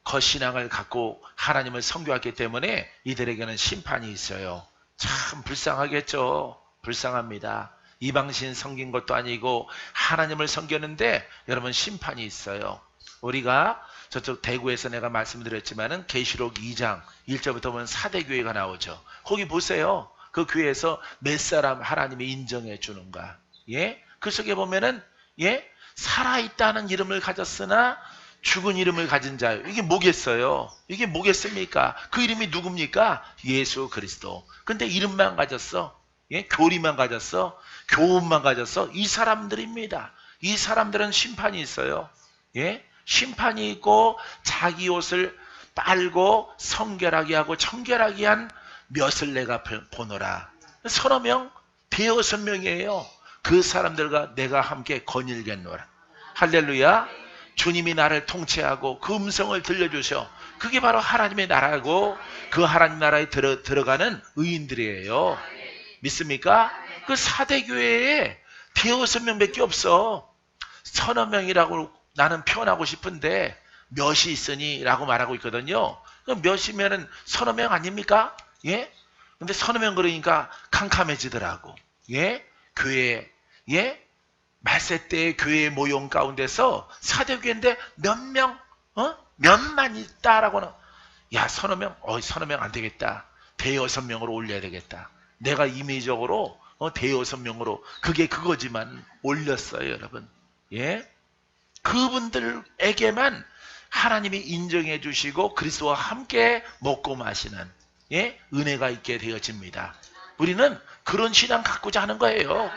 거신앙을 갖고 하나님을 섬겨왔기 때문에 이들에게는 심판이 있어요. 참 불쌍하겠죠. 불쌍합니다. 이방신 섬긴 것도 아니고 하나님을 섬겼는데 여러분 심판이 있어요. 우리가 저쪽 대구에서 내가 말씀드렸지만은 계시록 2장 1절부터 보면 사대교회가 나오죠. 거기 보세요. 그 교회에서 몇 사람 하나님이 인정해 주는가. 예? 그 속에 보면은 예? 살아있다는 이름을 가졌으나 죽은 이름을 가진 자요. 이게 뭐겠어요? 이게 뭐겠습니까? 그 이름이 누굽니까? 예수 그리스도. 근데 이름만 가졌어. 예? 교리만 가졌어. 교훈만 가졌어. 이 사람들입니다. 이 사람들은 심판이 있어요. 예? 심판이 있고 자기 옷을 빨고 성결하게 하고 청결하게 한 몇을 내가 보노라. 서너 명, 대여섯 명이에요. 그 사람들과 내가 함께 거닐겠노라. 할렐루야. 주님이 나를 통치하고 그 음성을 들려주셔. 그게 바로 하나님의 나라고 그 하나님 나라에 들어가는 의인들이에요. 믿습니까? 그 사대교회에 대여섯 명밖에 없어. 서너 명이라고 나는 표현하고 싶은데 몇이 있으니 라고 말하고 있거든요. 몇이면은 서너 명 아닙니까? 예? 근데 서너 명 그러니까 캄캄해지더라고. 예? 교회, 예? 말세 때의 교회 모형 가운데서 사대교회인데 몇 명, 몇만 있다라고는, 야, 서너 명? 서너 명 안 되겠다. 대여섯 명으로 올려야 되겠다. 내가 임의적으로 대여섯 명으로, 그게 그거지만 올렸어요, 여러분. 예? 그분들에게만 하나님이 인정해 주시고 그리스도와 함께 먹고 마시는, 예? 은혜가 있게 되어집니다. 우리는 그런 신앙 갖고자 하는 거예요.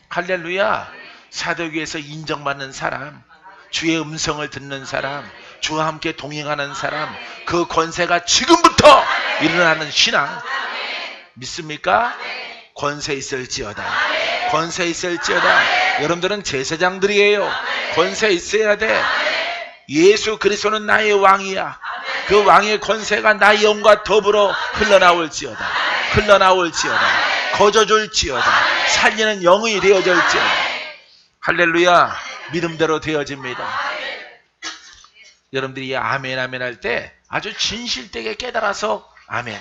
할렐루야. 사도교에서 인정받는 사람, 주의 음성을 듣는 사람, 주와 함께 동행하는 사람, 그 권세가 지금부터 일어나는 신앙 믿습니까? 권세 있을지어다. 권세 있을지어다. 여러분들은 제사장들이에요. 권세 있어야 돼. 예수 그리스도는 나의 왕이야. 그 왕의 권세가 나의 영과 더불어 흘러나올지어다. 흘러나올지어다. 거저줄지어다. 살리는 영이 되어질지어다. 할렐루야. 믿음대로 되어집니다. 여러분들이 아멘 아멘 할 때 아주 진실되게 깨달아서 아멘,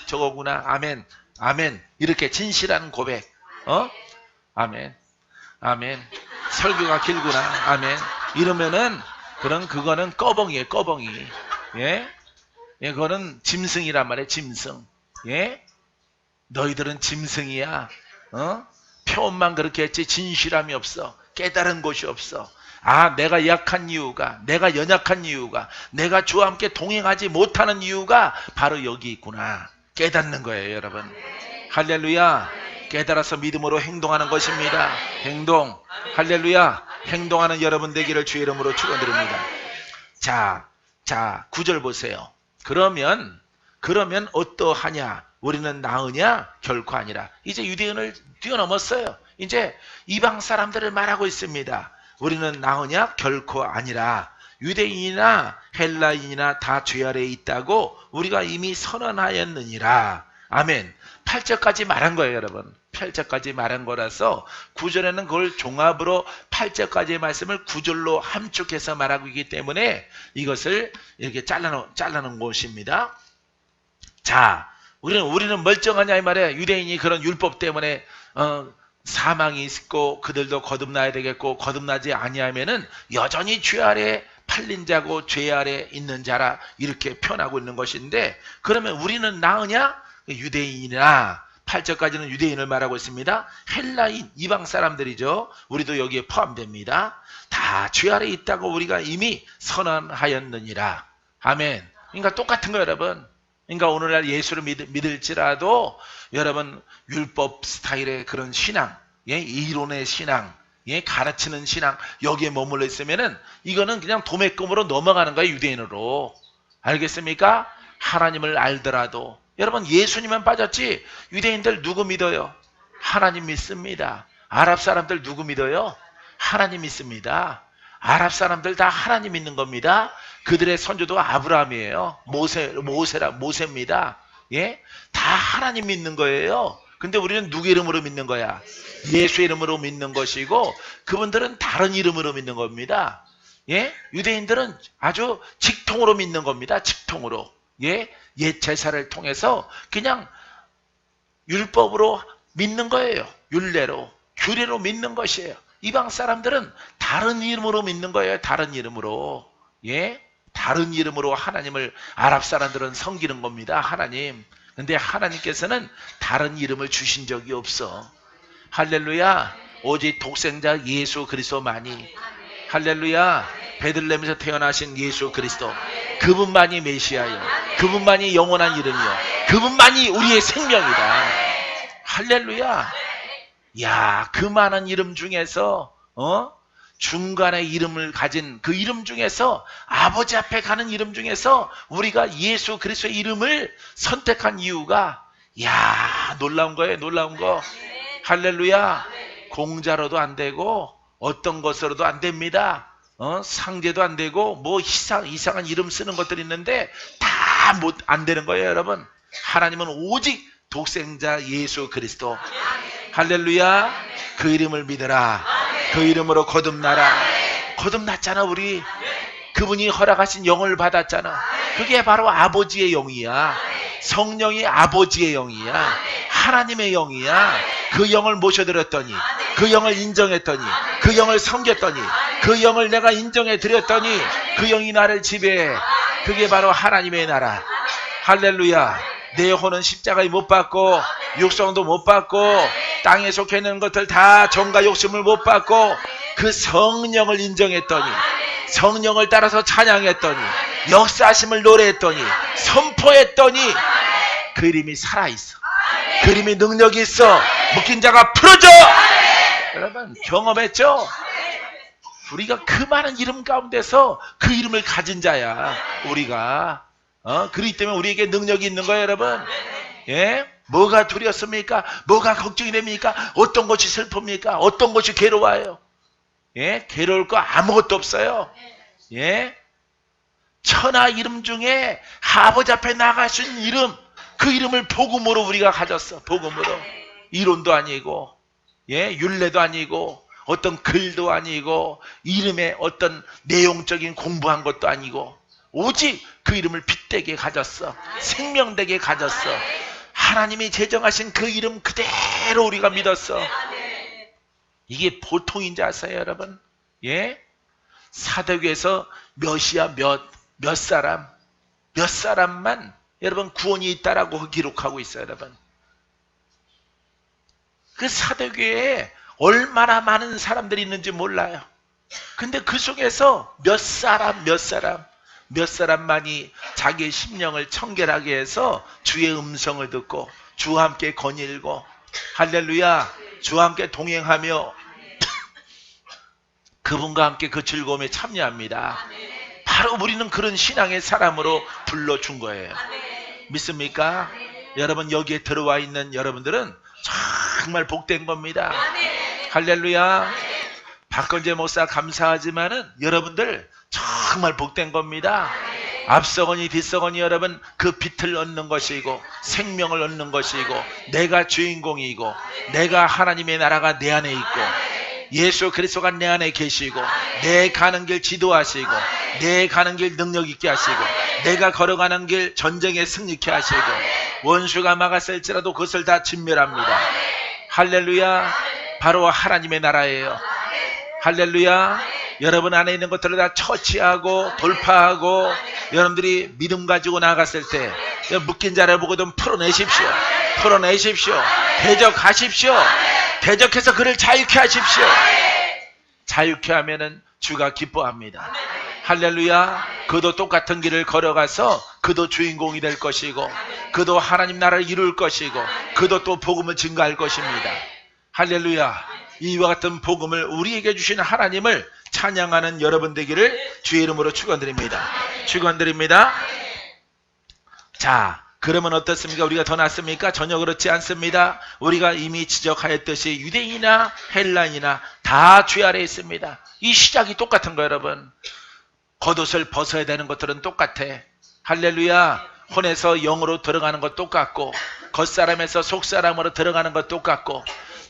저거구나, 아멘, 아멘, 이렇게 진실한 고백, 아멘, 아멘, 설교가 길구나, 아멘, 이러면은 그거는 꺼벙이에요, 꺼벙이. 예? 예, 그거는 짐승이란 말이에요, 짐승. 예? 너희들은 짐승이야. 표현만 그렇게 했지 진실함이 없어. 깨달은 것이 없어. 내가 약한 이유가, 내가 연약한 이유가, 내가 주와 함께 동행하지 못하는 이유가 바로 여기 있구나. 깨닫는 거예요, 여러분. 할렐루야. 깨달아서 믿음으로 행동하는 것입니다. 행동. 할렐루야. 행동하는 여러분 되기를 주의 이름으로 축원드립니다. 자, 9절 보세요. 그러면 어떠하냐? 우리는 나으냐? 결코 아니라. 이제 유대인을 뛰어넘었어요. 이제 이방 사람들을 말하고 있습니다. 우리는 나으냐? 결코 아니라. 유대인이나 헬라인이나 다 죄 아래에 있다고 우리가 이미 선언하였느니라. 아멘. 8절까지 말한 거예요, 여러분. 8절까지 말한 거라서 9절에는 그걸 종합으로 8절까지의 말씀을 9절로 함축해서 말하고 있기 때문에 이것을 이렇게 잘라놓은 것입니다. 자, 우리는 멀쩡하냐 이 말이에요. 유대인이 그런 율법 때문에 사망이 있고 그들도 거듭나야 되겠고, 거듭나지 아니하면은 여전히 죄 아래 팔린 자고 죄 아래 있는 자라, 이렇게 표현하고 있는 것인데, 그러면 우리는 나으냐? 유대인이나, 8절까지는 유대인을 말하고 있습니다. 헬라인, 이방 사람들이죠. 우리도 여기에 포함됩니다. 다 죄 아래 있다고 우리가 이미 선언하였느니라. 아멘. 그러니까 똑같은 거예요, 여러분. 그러니까 오늘날 예수를 믿을지라도 여러분 율법 스타일의 그런 신앙, 예, 이론의 신앙, 예, 가르치는 신앙, 여기에 머물러 있으면은 이거는 그냥 도매금으로 넘어가는 거예요, 유대인으로. 알겠습니까? 하나님을 알더라도. 여러분 예수님만 빠졌지 유대인들 누구 믿어요? 하나님 믿습니다. 아랍 사람들 누구 믿어요? 하나님 믿습니다. 아랍 사람들 다 하나님 믿는 겁니다. 그들의 선조도 아브라함이에요. 모세입니다. 예? 다 하나님 믿는 거예요. 근데 우리는 누구 이름으로 믿는 거야? 예수 이름으로 믿는 것이고, 그분들은 다른 이름으로 믿는 겁니다. 예? 유대인들은 아주 직통으로 믿는 겁니다. 직통으로. 예? 옛 제사를 통해서 그냥 율법으로 믿는 거예요. 율례로, 규례로 믿는 것이에요. 이방 사람들은 다른 이름으로 믿는 거예요. 다른 이름으로. 예? 다른 이름으로 하나님을, 아랍 사람들은 섬기는 겁니다. 하나님. 근데 하나님께서는 다른 이름을 주신 적이 없어. 할렐루야. 오직 독생자 예수 그리스도만이. 할렐루야. 베들레헴에서 태어나신 예수 그리스도. 그분만이 메시아요. 그분만이 영원한 이름이요. 그분만이 우리의 생명이다. 할렐루야. 야, 그 많은 이름 중에서 중간에 이름을 가진 그 이름 중에서, 아버지 앞에 가는 이름 중에서 우리가 예수 그리스도의 이름을 선택한 이유가, 야, 놀라운 거예요. 놀라운 거. 할렐루야. 공자로도 안 되고 어떤 것으로도 안 됩니다. 상제도 안 되고 뭐 이상한 이름 쓰는 것들이 있는데 다 안 되는 거예요, 여러분. 하나님은 오직 독생자 예수 그리스도. 할렐루야. 그 이름을 믿어라. 그 이름으로 거듭나라. 거듭났잖아 우리. 그분이 허락하신 영을 받았잖아. 그게 바로 아버지의 영이야. 성령이 아버지의 영이야. 하나님의 영이야. 그 영을 모셔드렸더니, 그 영을 인정했더니, 그 영을 섬겼더니, 그 영을 내가 인정해 드렸더니 그 영이 나를 지배해. 그게 바로 하나님의 나라. 할렐루야. 내 혼은 십자가에 못 받고 육성도 못 받고 땅에 속해 있는 것들 다 정과 욕심을 못 받고 그 성령을 인정했더니, 성령을 따라서 찬양했더니, 역사하심을 노래했더니, 선포했더니 그 이름이 살아있어. 그 이름이 능력이 있어. 묶인 자가 풀어져. 여러분 경험했죠? 우리가 그 많은 이름 가운데서 그 이름을 가진 자야 우리가. 그렇기 때문에 우리에게 능력이 있는 거예요 여러분. 예? 뭐가 두렵습니까? 뭐가 걱정이 됩니까? 어떤 것이 슬픕니까? 어떤 것이 괴로워요? 예? 괴로울 거 아무것도 없어요. 예? 천하 이름 중에 아버지 앞에 나갈 수 있는 이름, 그 이름을 복음으로 우리가 가졌어. 복음으로. 이론도 아니고, 예? 율례도 아니고, 어떤 글도 아니고, 이름에 어떤 내용적인 공부한 것도 아니고, 오직 그 이름을 빛되게 가졌어. 생명되게 가졌어. 하나님이 제정하신 그 이름 그대로 우리가 믿었어. 이게 보통인지 아세요 여러분? 예? 사도교에서 몇이야 몇 사람만 여러분 구원이 있다라고 기록하고 있어요 여러분. 그 사도교회에 얼마나 많은 사람들이 있는지 몰라요. 근데 그 속에서 몇 사람만이 자기의 심령을 청결하게 해서 주의 음성을 듣고 주와 함께 거닐고, 할렐루야, 주와 함께 동행하며 그분과 함께 그 즐거움에 참여합니다. 바로 우리는 그런 신앙의 사람으로 불러준 거예요. 믿습니까? 여러분 여기에 들어와 있는 여러분들은 정말 복된 겁니다. 할렐루야. 박건재 목사 감사하지만은 여러분들 정말 복된 겁니다. 앞서거니 뒤서거니 여러분 그 빛을 얻는 것이고 생명을 얻는 것이고 내가 주인공이고 내가 하나님의 나라가 내 안에 있고 예수 그리스도가 내 안에 계시고 내 가는 길 지도하시고 내 가는 길 능력 있게 하시고 내가 걸어가는 길 전쟁에 승리케 하시고 원수가 막았을지라도 그것을 다 진멸합니다. 할렐루야. 바로 하나님의 나라예요. 할렐루야. 여러분 안에 있는 것들을 다 처치하고 돌파하고 여러분들이 믿음 가지고 나갔을 때 묶인 자를 보고도 풀어내십시오. 풀어내십시오. 대적하십시오. 대적해서 그를 자유케 하십시오. 자유케 하면은 주가 기뻐합니다. 할렐루야. 그도 똑같은 길을 걸어가서 그도 주인공이 될 것이고 그도 하나님 나라를 이룰 것이고 그도 또 복음을 증거할 것입니다. 할렐루야. 이와 같은 복음을 우리에게 주시는 하나님을 찬양하는 여러분 되기를 주의 이름으로 축원드립니다. 축원드립니다. 자, 그러면 어떻습니까? 우리가 더 낫습니까? 전혀 그렇지 않습니다. 우리가 이미 지적하였듯이 유대인이나 헬라인이나 다 죄 아래에 있습니다. 이 시작이 똑같은 거예요 여러분. 겉옷을 벗어야 되는 것들은 똑같아. 할렐루야. 혼에서 영으로 들어가는 것 똑같고 겉사람에서 속사람으로 들어가는 것 똑같고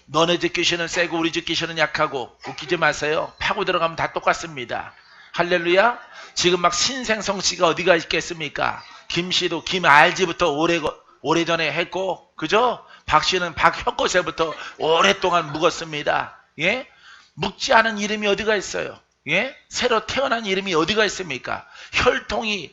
너네 집 귀신은 세고 우리 집 귀신은 약하고 웃기지 마세요. 파고 들어가면 다 똑같습니다. 할렐루야. 지금 막 신생성씨가 어디가 있겠습니까? 김씨도 김알지부터 오래전에 했고 그죠? 박씨는 박혁거세부터 오랫동안 묵었습니다. 예? 묵지 않은 이름이 어디가 있어요? 예? 새로 태어난 이름이 어디가 있습니까? 혈통이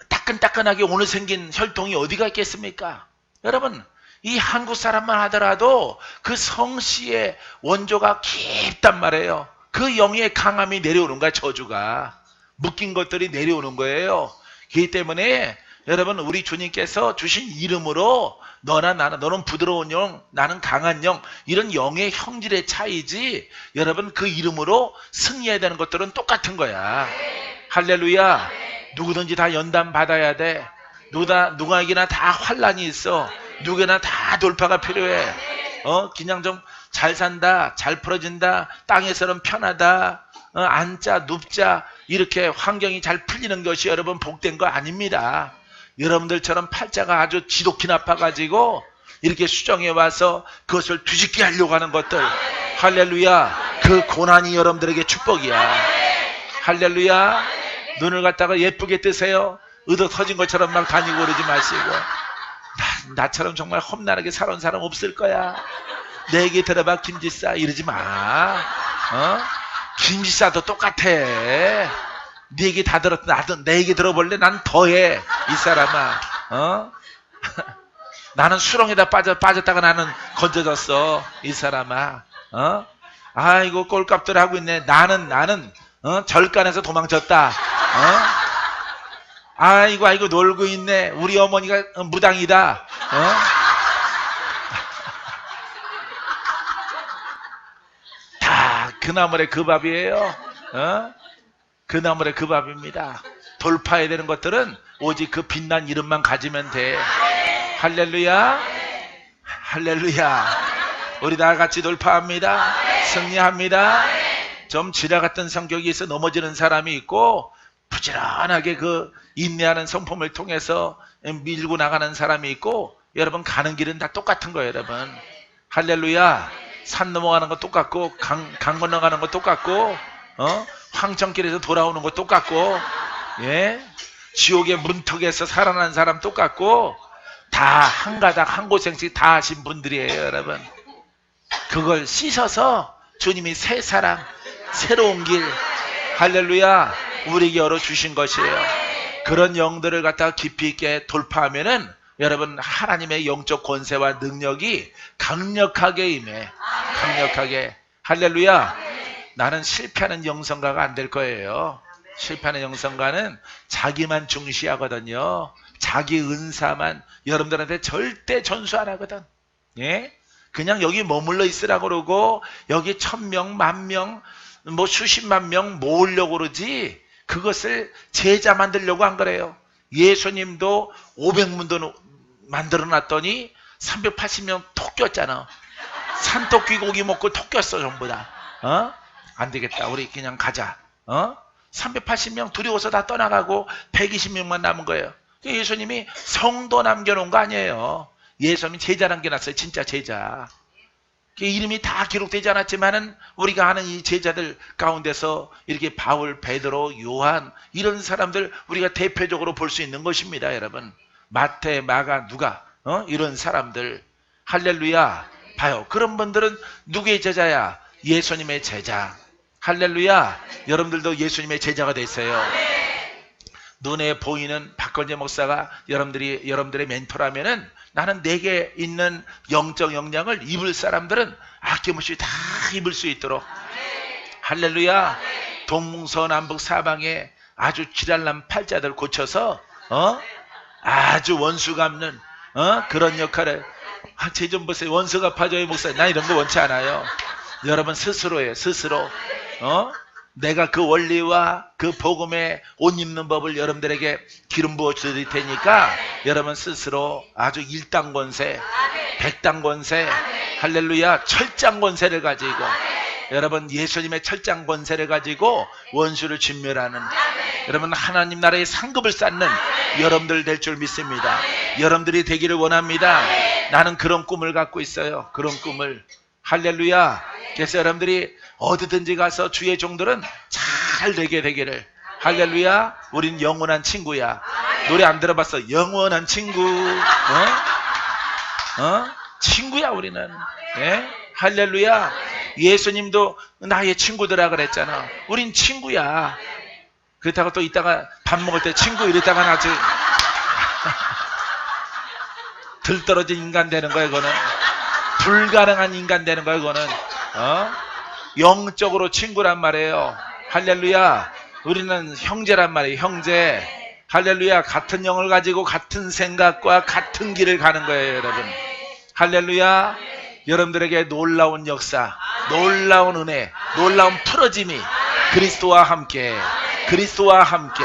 따끈따끈하게 오늘 생긴 혈통이 어디가 있겠습니까? 여러분 이 한국 사람만 하더라도 그 성씨의 원조가 깊단 말이에요. 그 영의 강함이 내려오는 거야. 저주가 묶인 것들이 내려오는 거예요. 그렇기 때문에 여러분 우리 주님께서 주신 이름으로 너나 나는 너는 부드러운 영 나는 강한 영 이런 영의 형질의 차이지 여러분 그 이름으로 승리해야 되는 것들은 똑같은 거야. 할렐루야. 누구든지 다 연단 받아야 돼. 누구에게나 다 환난이 있어. 누구나 다 돌파가 필요해. 그냥 좀 잘 산다, 잘 풀어진다, 땅에서는 편하다, 앉자, 눕자 이렇게 환경이 잘 풀리는 것이 여러분 복된 거 아닙니다. 여러분들처럼 팔자가 아주 지독히 나빠가지고 이렇게 수정해 와서 그것을 뒤집게 하려고 하는 것들 할렐루야. 그 고난이 여러분들에게 축복이야. 할렐루야. 눈을 갖다가 예쁘게 뜨세요. 의도 터진 것처럼 막 다니고 그러지 마시고, 나처럼 정말 험난하게 살아온 사람 없을 거야. 내 얘기 들어봐 김지사 이러지 마. 김지사도 똑같아. 네 얘기 다 들었다. 나도 내 얘기 들어볼래? 난 더해 이 사람아. 나는 수렁에다 빠졌다가 나는 건져졌어 이 사람아. 아이고 꼴값들 하고 있네. 나는 절간에서 도망쳤다. 아이고 놀고 있네. 우리 어머니가 무당이다. 다 그 나물의 그 밥이에요. 그 나물의 그 밥입니다. 돌파해야 되는 것들은 오직 그 빛난 이름만 가지면 돼. 할렐루야. 할렐루야. 우리 다 같이 돌파합니다. 승리합니다. 좀 지나갔던 성격이 있어 넘어지는 사람이 있고, 부지런하게 그 인내하는 성품을 통해서 밀고 나가는 사람이 있고, 여러분 가는 길은 다 똑같은 거예요. 여러분 할렐루야. 산 넘어가는 거 똑같고, 강 건너가는 거 똑같고, 황천길에서 돌아오는 거 똑같고, 예, 지옥의 문턱에서 살아난 사람 똑같고, 다 한 가닥 한 고생씩 다 하신 분들이에요. 여러분 그걸 씻어서 주님이 새 사랑 새로운 길, 할렐루야, 우리에게 열어주신 것이에요. 그런 영들을 갖다가 깊이 있게 돌파하면은 여러분 하나님의 영적 권세와 능력이 강력하게 임해. 강력하게. 할렐루야. 나는 실패하는 영성가가 안 될 거예요. 실패하는 영성가는 자기만 중시하거든요. 자기 은사만 여러분들한테 절대 전수 안 하거든. 예? 그냥 여기 머물러 있으라고 그러고 여기 1000명, 10,000명, 뭐 수십만 명 모으려고 그러지 그것을 제자 만들려고 안 그래요. 예수님도 500문도 만들어 놨더니 380명 톡 꼈잖아. 산토끼 고기 먹고 톡 꼈어 전부 다. 안 되겠다. 우리 그냥 가자. 380명 두려워서 다 떠나가고 120명만 남은 거예요. 예수님이 성도 남겨놓은 거 아니에요. 예수님이 제자 남겨놨어요. 진짜 제자. 이름이 다 기록되지 않았지만은 우리가 아는 이 제자들 가운데서 이렇게 바울, 베드로, 요한 이런 사람들 우리가 대표적으로 볼 수 있는 것입니다. 여러분 마태, 마가, 누가 이런 사람들. 할렐루야. 봐요. 그런 분들은 누구의 제자야? 예수님의 제자. 할렐루야. 여러분들도 예수님의 제자가 됐어요. 눈에 보이는 박건재 목사가 여러분들의 멘토라면은 나는 내게 있는 영적 역량을 입을 사람들은 아낌없이 다 입을 수 있도록. 할렐루야. 동서남북 사방에 아주 지랄난 팔자들 고쳐서 아주 원수 갚는 그런 역할을. 제 좀 보세요. 원수 갚아줘요 목사. 나 이런 거 원치 않아요. 여러분 스스로예요. 스스로. 내가 그 원리와 그 복음의 옷 입는 법을 여러분들에게 기름 부어 드릴 테니까 여러분 스스로 아주 일당 권세, 백당 권세, 할렐루야, 철장 권세를 가지고 여러분 예수님의 철장 권세를 가지고 원수를 진멸하는 여러분 하나님 나라의 상급을 쌓는 여러분들 될 줄 믿습니다. 여러분들이 되기를 원합니다. 나는 그런 꿈을 갖고 있어요. 그런 꿈을. 할렐루야. 그래서 여러분들이 어디든지 가서 주의 종들은 잘 되기를. 할렐루야. 우린 영원한 친구야. 노래 안 들어봤어? 영원한 친구. 친구야 우리는. 예? 할렐루야. 예수님도 나의 친구들아 그랬잖아. 우린 친구야. 그렇다고 또 이따가 밥 먹을 때 친구 이랬다가 아주 들떨어진 인간 되는 거야 이거는. 불가능한 인간 되는 거야 이거는. 영적으로 친구란 말이에요. 할렐루야. 우리는 형제란 말이에요. 형제. 할렐루야. 같은 영을 가지고 같은 생각과 같은 길을 가는 거예요 여러분. 할렐루야. 여러분들에게 놀라운 역사, 놀라운 은혜, 놀라운 풀어짐이 그리스도와 함께, 그리스도와 함께,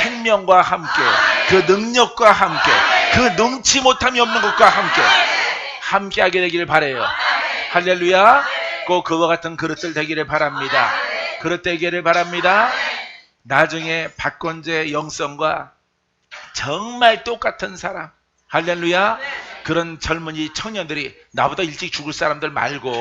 생명과 함께, 그 능력과 함께, 그 능치 못함이 없는 것과 함께 하게 되기를 바라요. 할렐루야. 꼭 그와 같은 그릇들 되기를 바랍니다. 그릇 되기를 바랍니다. 나중에 박건재 영성과 정말 똑같은 사람. 할렐루야. 그런 젊은이 청년들이 나보다 일찍 죽을 사람들 말고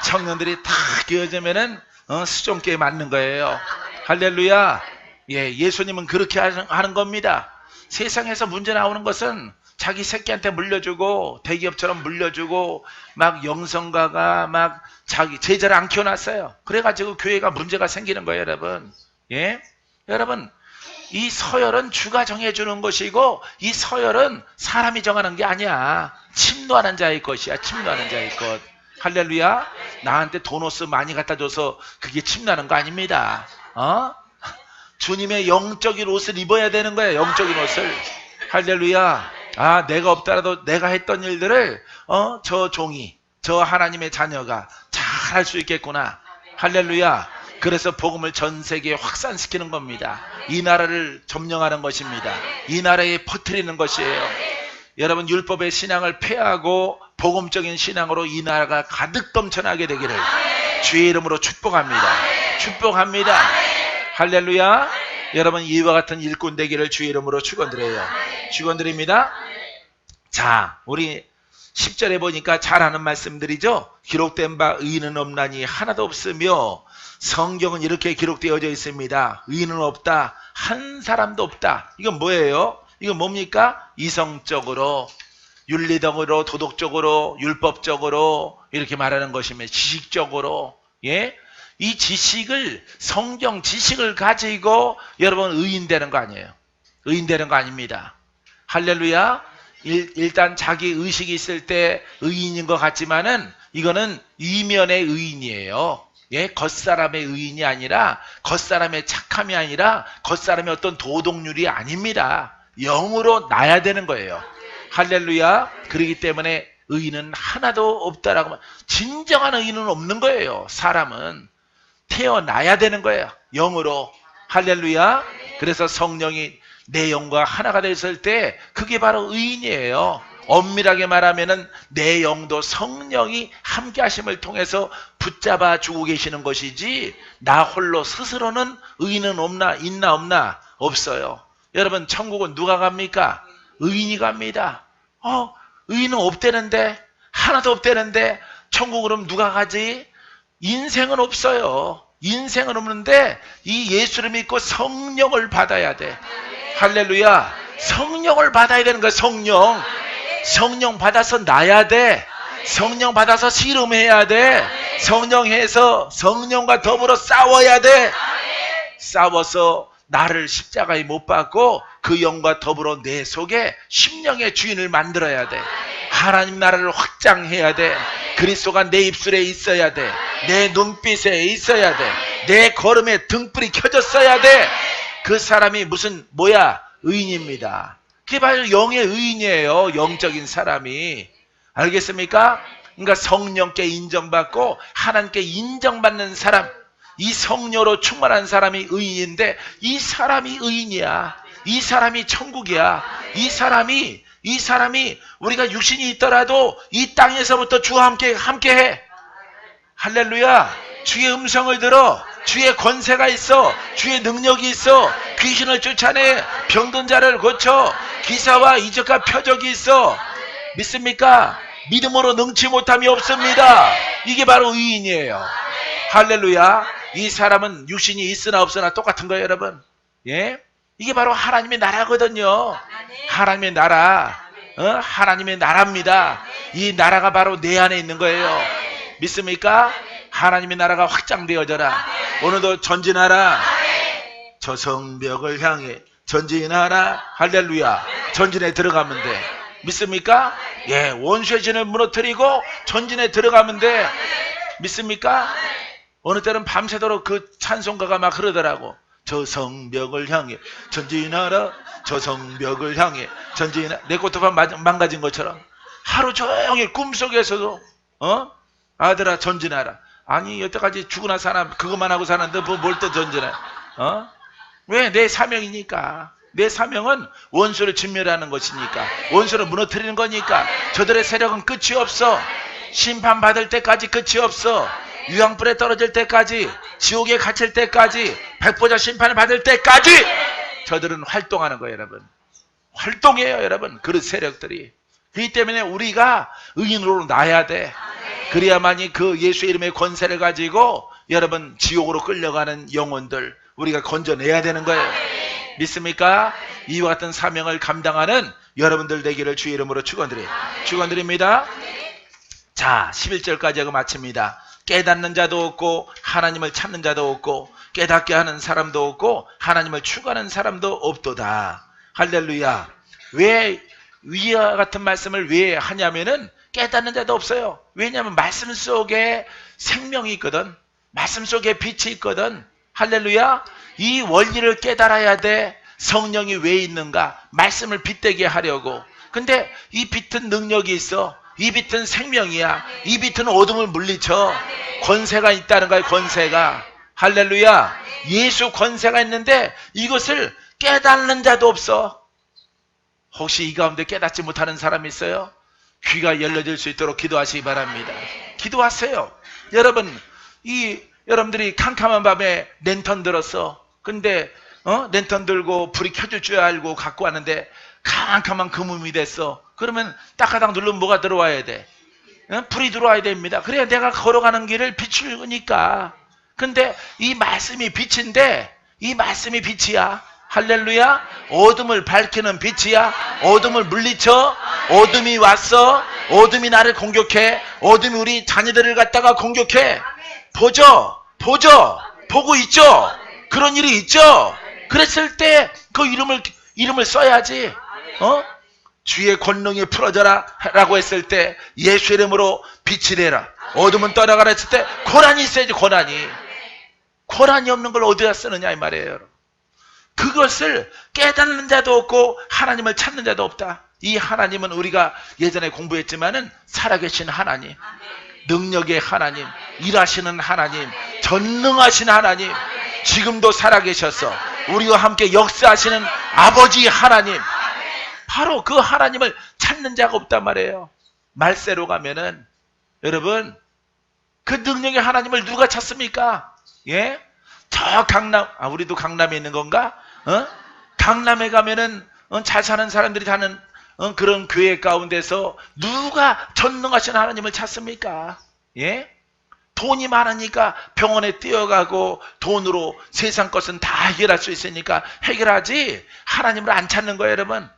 청년들이 다 끼어지면은 수종께에 맞는 거예요. 할렐루야. 예, 예수님은 그렇게 하는 겁니다. 세상에서 문제 나오는 것은 자기 새끼한테 물려주고 대기업처럼 물려주고 막 영성가가 막 자기 제자를 안 키워놨어요. 그래가지고 교회가 문제가 생기는 거예요, 여러분. 예, 여러분 이 서열은 주가 정해주는 것이고 이 서열은 사람이 정하는 게 아니야. 침노하는 자의 것이야. 침노하는 자의 것. 할렐루야. 나한테 도너스 많이 갖다 줘서 그게 침노하는 거 아닙니다. 주님의 영적인 옷을 입어야 되는 거야. 영적인 옷을. 할렐루야. 아, 내가 없더라도 내가 했던 일들을 저 종이, 저 하나님의 자녀가 잘 할 수 있겠구나. 할렐루야. 그래서 복음을 전 세계에 확산시키는 겁니다. 이 나라를 점령하는 것입니다. 이 나라에 퍼뜨리는 것이에요. 여러분 율법의 신앙을 폐하고 복음적인 신앙으로 이 나라가 가득 넘쳐나게 되기를 주의 이름으로 축복합니다. 축복합니다. 할렐루야. 여러분 이와 같은 일꾼 되기를 주의 이름으로 축원드려요. 축원드립니다. 자, 우리 10절에 보니까 잘하는 말씀들이죠. 기록된 바 의인은 없나니 하나도 없으며 성경은 이렇게 기록되어져 있습니다. 의인은 없다. 한 사람도 없다. 이건 뭐예요? 이건 뭡니까? 이성적으로, 윤리적으로, 도덕적으로, 율법적으로 이렇게 말하는 것이면 지식적으로, 예? 이 지식을, 성경 지식을 가지고 여러분 의인 되는 거 아니에요. 의인 되는 거 아닙니다. 할렐루야. 일단 자기 의식이 있을 때 의인인 것 같지만은 이거는 이면의 의인이에요. 예, 겉사람의 의인이 아니라, 겉사람의 착함이 아니라, 겉사람의 어떤 도덕률이 아닙니다. 영으로 나야 되는 거예요. 할렐루야. 그렇기 때문에 의인은 하나도 없다라고. 진정한 의인은 없는 거예요. 사람은 태어나야 되는 거예요. 영으로. 할렐루야. 그래서 성령이 내 영과 하나가 됐을 때 그게 바로 의인이에요. 엄밀하게 말하면은 내 영도 성령이 함께 하심을 통해서 붙잡아 주고 계시는 것이지 나 홀로 스스로는 의인은 없나? 있나 없나? 없어요. 여러분 천국은 누가 갑니까? 의인이 갑니다. 의인은 없대는데, 하나도 없대는데 천국은 그럼 누가 가지? 인생은 없어요. 인생은 없는데 이 예수를 믿고 성령을 받아야 돼. 할렐루야. 성령을 받아야 되는 거야. 성령. 성령 받아서 나야 돼. 성령 받아서 씨름해야 돼. 성령해서 성령과 더불어 싸워야 돼. 싸워서 나를 십자가에 못 박고 그 영과 더불어 내 속에 심령의 주인을 만들어야 돼. 하나님 나라를 확장해야 돼. 그리스도가 내 입술에 있어야 돼. 내 눈빛에 있어야 돼. 내 걸음에 등불이 켜졌어야 돼. 그 사람이 뭐야? 의인입니다. 그게 바로 영의 의인이에요. 영적인 사람이. 알겠습니까? 그러니까 성령께 인정받고 하나님께 인정받는 사람, 이 성령으로 충만한 사람이 의인인데 이 사람이 의인이야. 이 사람이 천국이야. 이 사람이 우리가 육신이 있더라도 이 땅에서부터 주와 함께해. 할렐루야. 주의 음성을 들어. 주의 권세가 있어. 주의 능력이 있어. 귀신을 쫓아내. 병든 자를 고쳐. 기사와 이적과 표적이 있어. 믿습니까? 믿음으로 능치 못함이 없습니다. 이게 바로 의인이에요. 할렐루야. 이 사람은 육신이 있으나 없으나 똑같은 거예요, 여러분. 예? 이게 바로 하나님의 나라거든요. 하나님의 나라. 하나님의 나라입니다. 이 나라가 바로 내 안에 있는 거예요. 믿습니까? 하나님의 나라가 확장되어져라. 오늘도 전진하라. 저 성벽을 향해 전진하라. 할렐루야. 전진에 들어가면 돼. 믿습니까? 예, 원수의 진을 무너뜨리고 전진에 들어가면 돼. 믿습니까? 어느 때는 밤새도록 그 찬송가가 막 흐르더라고. 저 성벽을 향해 전진하라. 저 성벽을 향해 전진하라. 내 꽃도파 망가진 것처럼 하루 종일 꿈속에서도 아들아 전진하라. 아니 여태까지 죽으나 사나 그것만 하고 사는데 뭘 또 전진해? 왜? 내 사명이니까. 내 사명은 원수를 진멸하는 것이니까. 원수를 무너뜨리는 거니까. 저들의 세력은 끝이 없어. 심판받을 때까지 끝이 없어. 유황불에 떨어질 때까지, 지옥에 갇힐 때까지, 백보자 심판을 받을 때까지 저들은 활동하는 거예요, 여러분. 활동해요, 여러분. 그 세력들이. 그렇기 때문에 우리가 의인으로 나야 돼. 그래야만이 그 예수 이름의 권세를 가지고 여러분 지옥으로 끌려가는 영혼들 우리가 건져내야 되는 거예요. 믿습니까? 이와 같은 사명을 감당하는 여러분들 되기를 주의 이름으로 축원드립니다. 자, 11절까지 하고 마칩니다. 깨닫는 자도 없고 하나님을 찾는 자도 없고 깨닫게 하는 사람도 없고 하나님을 추구하는 사람도 없도다. 할렐루야. 왜 위와 같은 말씀을 왜 하냐면은 깨닫는 자도 없어요. 왜냐하면 말씀 속에 생명이 있거든. 말씀 속에 빛이 있거든. 할렐루야. 이 원리를 깨달아야 돼. 성령이 왜 있는가? 말씀을 빛되게 하려고. 근데 이 빛은 능력이 있어. 이 빛은 생명이야. 이 빛은 어둠을 물리쳐. 권세가 있다는 거야. 권세가. 할렐루야. 예수 권세가 있는데 이것을 깨닫는 자도 없어. 혹시 이 가운데 깨닫지 못하는 사람이 있어요? 귀가 열려질 수 있도록 기도하시기 바랍니다. 기도하세요. 여러분들이 캄캄한 밤에 랜턴 들었어. 근데 랜턴 들고 불이 켜질 줄 알고 갖고 왔는데 캄캄한 금음이 됐어. 그러면 딱하당 누르면 뭐가 들어와야 돼? 불이 들어와야 됩니다. 그래야 내가 걸어가는 길을 비추니까. 근데 이 말씀이 빛인데 이 말씀이 빛이야. 할렐루야. 어둠을 밝히는 빛이야. 어둠을 물리쳐. 어둠이 왔어. 어둠이 나를 공격해. 어둠이 우리 자녀들을 갖다가 공격해. 보고 있죠. 그런 일이 있죠. 그랬을 때 그 이름을 써야지. 주의 권능이 풀어져라 라고 했을 때 예수 이름으로 빛이 되라. 어둠은 떠나가라 했을 때 고난이 있어야지. 고난이 없는 걸 어디다 쓰느냐 이 말이에요. 여러분. 그것을 깨닫는 자도 없고 하나님을 찾는 자도 없다. 이 하나님은 우리가 예전에 공부했지만은 살아계신 하나님, 능력의 하나님, 일하시는 하나님, 전능하신 하나님, 지금도 살아계셔서 우리와 함께 역사하시는 아버지 하나님, 바로 그 하나님을 찾는 자가 없단 말이에요. 말세로 가면은 여러분 그 능력의 하나님을 누가 찾습니까? 예? 저 강남, 우리도 강남에 있는 건가? 강남에 가면은 잘 사는 사람들이 사는 그런 교회 가운데서 누가 전능하신 하나님을 찾습니까? 예? 돈이 많으니까 병원에 뛰어가고 돈으로 세상 것은 다 해결할 수 있으니까 해결하지 하나님을 안 찾는 거예요. 여러분.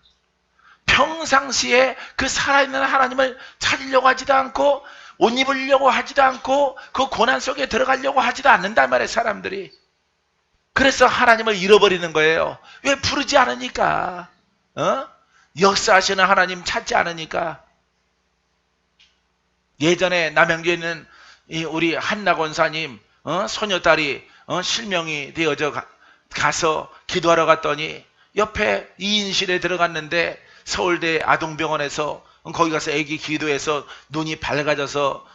평상시에 그 살아있는 하나님을 찾으려고 하지도 않고 옷 입으려고 하지도 않고 그 고난 속에 들어가려고 하지도 않는단 말이에요. 사람들이. 그래서 하나님을 잃어버리는 거예요. 왜 부르지 않으니까. 역사하시는 하나님 찾지 않으니까. 예전에 남양주에 있는 우리 한나 권사님 소녀딸이 실명이 되어져 가서 기도하러 갔더니 옆에 이인실에 들어갔는데 서울대 아동병원에서 거기 가서 애기 기도해서 눈이 밝아져서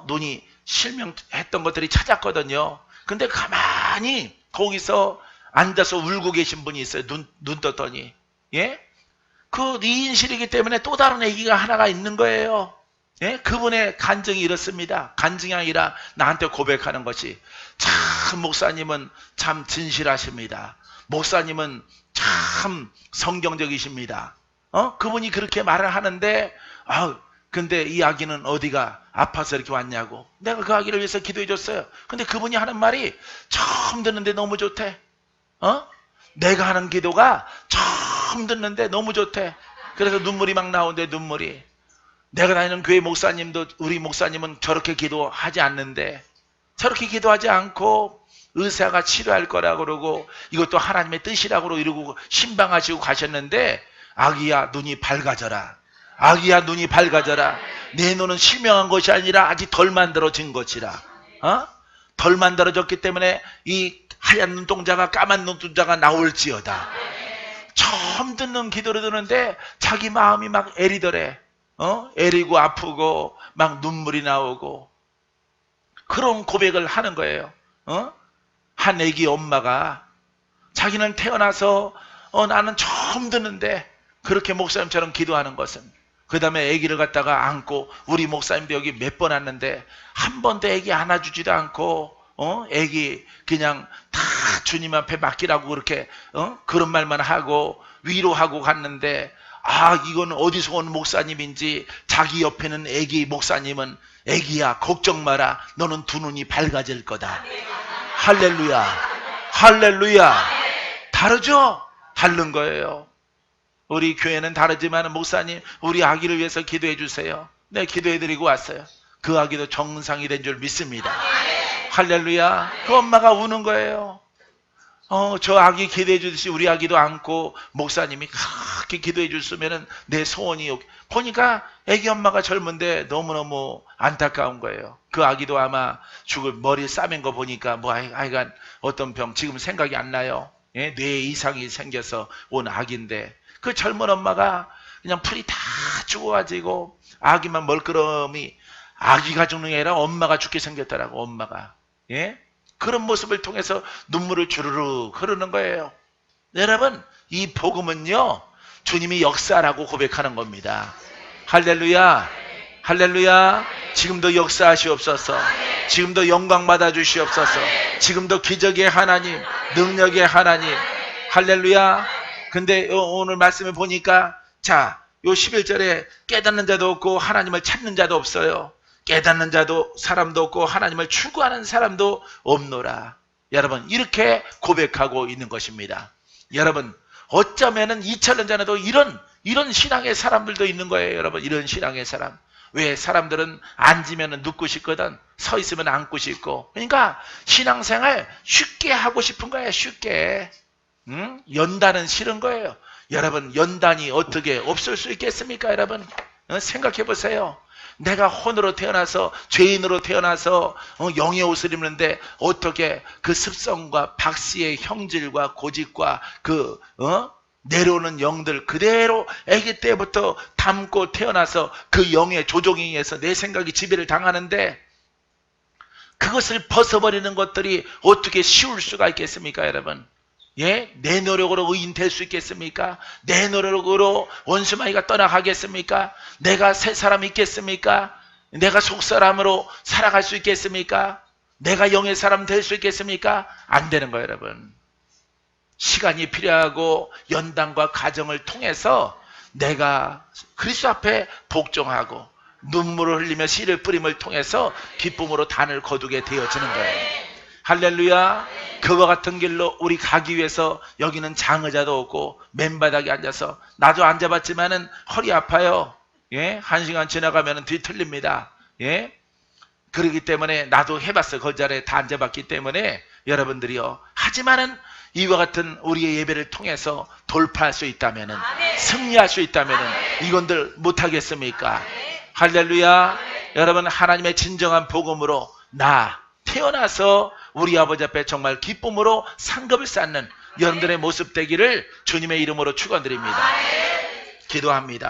눈이 실명했던 것들이 찾았거든요. 근데 가만히 거기서 앉아서 울고 계신 분이 있어요. 눈 떴더니. 예? 그 이인실이기 때문에 또 다른 애기가 하나가 있는 거예요. 예? 그분의 간증이 이렇습니다. 간증이 아니라 나한테 고백하는 것이 참 목사님은 참 진실하십니다. 목사님은 참 성경적이십니다. 그분이 그렇게 말을 하는데 근데 이 아기는 어디가 아파서 이렇게 왔냐고. 내가 그 아기를 위해서 기도해 줬어요. 근데 그분이 하는 말이 처음 듣는데 너무 좋대. 내가 하는 기도가 처음 듣는데 너무 좋대. 그래서 눈물이 막 나오는데 눈물이. 내가 다니는 교회 목사님도 우리 목사님은 저렇게 기도하지 않는데 저렇게 기도하지 않고 의사가 치료할 거라고 그러고 이것도 하나님의 뜻이라고 이러고 신방하시고 가셨는데 아기야 눈이 밝아져라. 아기야 눈이 밝아져라. 내 눈은 실명한 것이 아니라 아직 덜 만들어진 것이라. 덜 만들어졌기 때문에 이 하얀 눈동자가 까만 눈동자가 나올지어다. 처음 듣는 기도를 듣는데 자기 마음이 막 애리더래. 애리고 아프고 막 눈물이 나오고 그런 고백을 하는 거예요. 한 애기 엄마가 자기는 태어나서 나는 처음 듣는데 그렇게 목사님처럼 기도하는 것은 그 다음에 아기를 갖다가 안고 우리 목사님도 여기 몇 번 왔는데 한 번도 아기 안아주지도 않고 아기 그냥 다 주님 앞에 맡기라고 그렇게 그런 말만 하고 위로하고 갔는데 이건 어디서 온 목사님인지 자기 옆에는 애기 목사님은 애기야 걱정 마라 너는 두 눈이 밝아질 거다. 할렐루야 할렐루야. 다르죠? 다른 거예요. 우리 교회는 다르지만 목사님 우리 아기를 위해서 기도해 주세요. 네 기도해 드리고 왔어요. 그 아기도 정상이 된 줄 믿습니다. 할렐루야. 그 엄마가 우는 거예요. 저 아기 기도해 주듯이 우리 아기도 안고 목사님이 그렇게 기도해 줬으면 내 소원이 보니까 아기 엄마가 젊은데 너무너무 안타까운 거예요. 그 아기도 아마 죽을 머리 싸맨 거 보니까 뭐 하여간 어떤 병 지금 생각이 안 나요. 예? 뇌 이상이 생겨서 온 아기인데 그 젊은 엄마가 그냥 풀이 다 죽어가지고 아기만 멀끄러미 아기가 죽는 게 아니라 엄마가 죽게 생겼더라고. 엄마가. 예? 그런 모습을 통해서 눈물을 주르륵 흐르는 거예요. 여러분 이 복음은요 주님이 역사라고 고백하는 겁니다. 할렐루야 할렐루야. 지금도 역사하시옵소서. 지금도 영광 받아 주시옵소서. 지금도 기적의 하나님 능력의 하나님. 할렐루야. 근데 오늘 말씀을 보니까 요 11절에 깨닫는 자도 없고 하나님을 찾는 자도 없어요. 깨닫는 자도 사람도 없고 하나님을 추구하는 사람도 없노라. 여러분 이렇게 고백하고 있는 것입니다. 여러분 어쩌면은 2000년 전에도 이런 신앙의 사람들도 있는 거예요. 여러분 이런 신앙의 사람. 왜 사람들은 앉으면 눕고 싶거든 서 있으면 앉고 싶고. 그러니까 신앙생활 쉽게 하고 싶은 거예요. 쉽게. 연단은 싫은 거예요. 여러분 연단이 어떻게 없을 수 있겠습니까? 여러분 생각해 보세요. 내가 혼으로 태어나서 죄인으로 태어나서 영의 옷을 입는데 어떻게 그 습성과 박씨의 형질과 고집과 내려오는 영들 그대로 아기 때부터 담고 태어나서 그 영의 조종에 의해서 내 생각이 지배를 당하는데 그것을 벗어버리는 것들이 어떻게 쉬울 수가 있겠습니까? 여러분 예? 내 노력으로 의인 될 수 있겠습니까? 내 노력으로 원수마귀가 떠나가겠습니까? 내가 새 사람 있겠습니까? 내가 속사람으로 살아갈 수 있겠습니까? 내가 영의 사람 될 수 있겠습니까? 안 되는 거예요, 여러분. 시간이 필요하고 연단과 과정을 통해서 내가 그리스도 앞에 복종하고 눈물을 흘리며 씨를 뿌림을 통해서 기쁨으로 단을 거두게 되어지는 거예요. 할렐루야. 그와 같은 길로 우리 가기 위해서 여기는 장의자도 없고 맨바닥에 앉아서 나도 앉아봤지만은 허리 아파요. 예? 1시간 지나가면은 뒤틀립니다. 예? 그러기 때문에 나도 해봤어요. 그 자리에 다 앉아봤기 때문에 여러분들이요. 하지만은 이와 같은 우리의 예배를 통해서 돌파할 수 있다면은 승리할 수 있다면은 이건들 못하겠습니까? 할렐루야. 여러분 하나님의 진정한 복음으로 태어나서 우리 아버지 앞에 정말 기쁨으로 상급을 쌓는 여러분들의 모습 되기를 주님의 이름으로 축원드립니다. 기도합니다.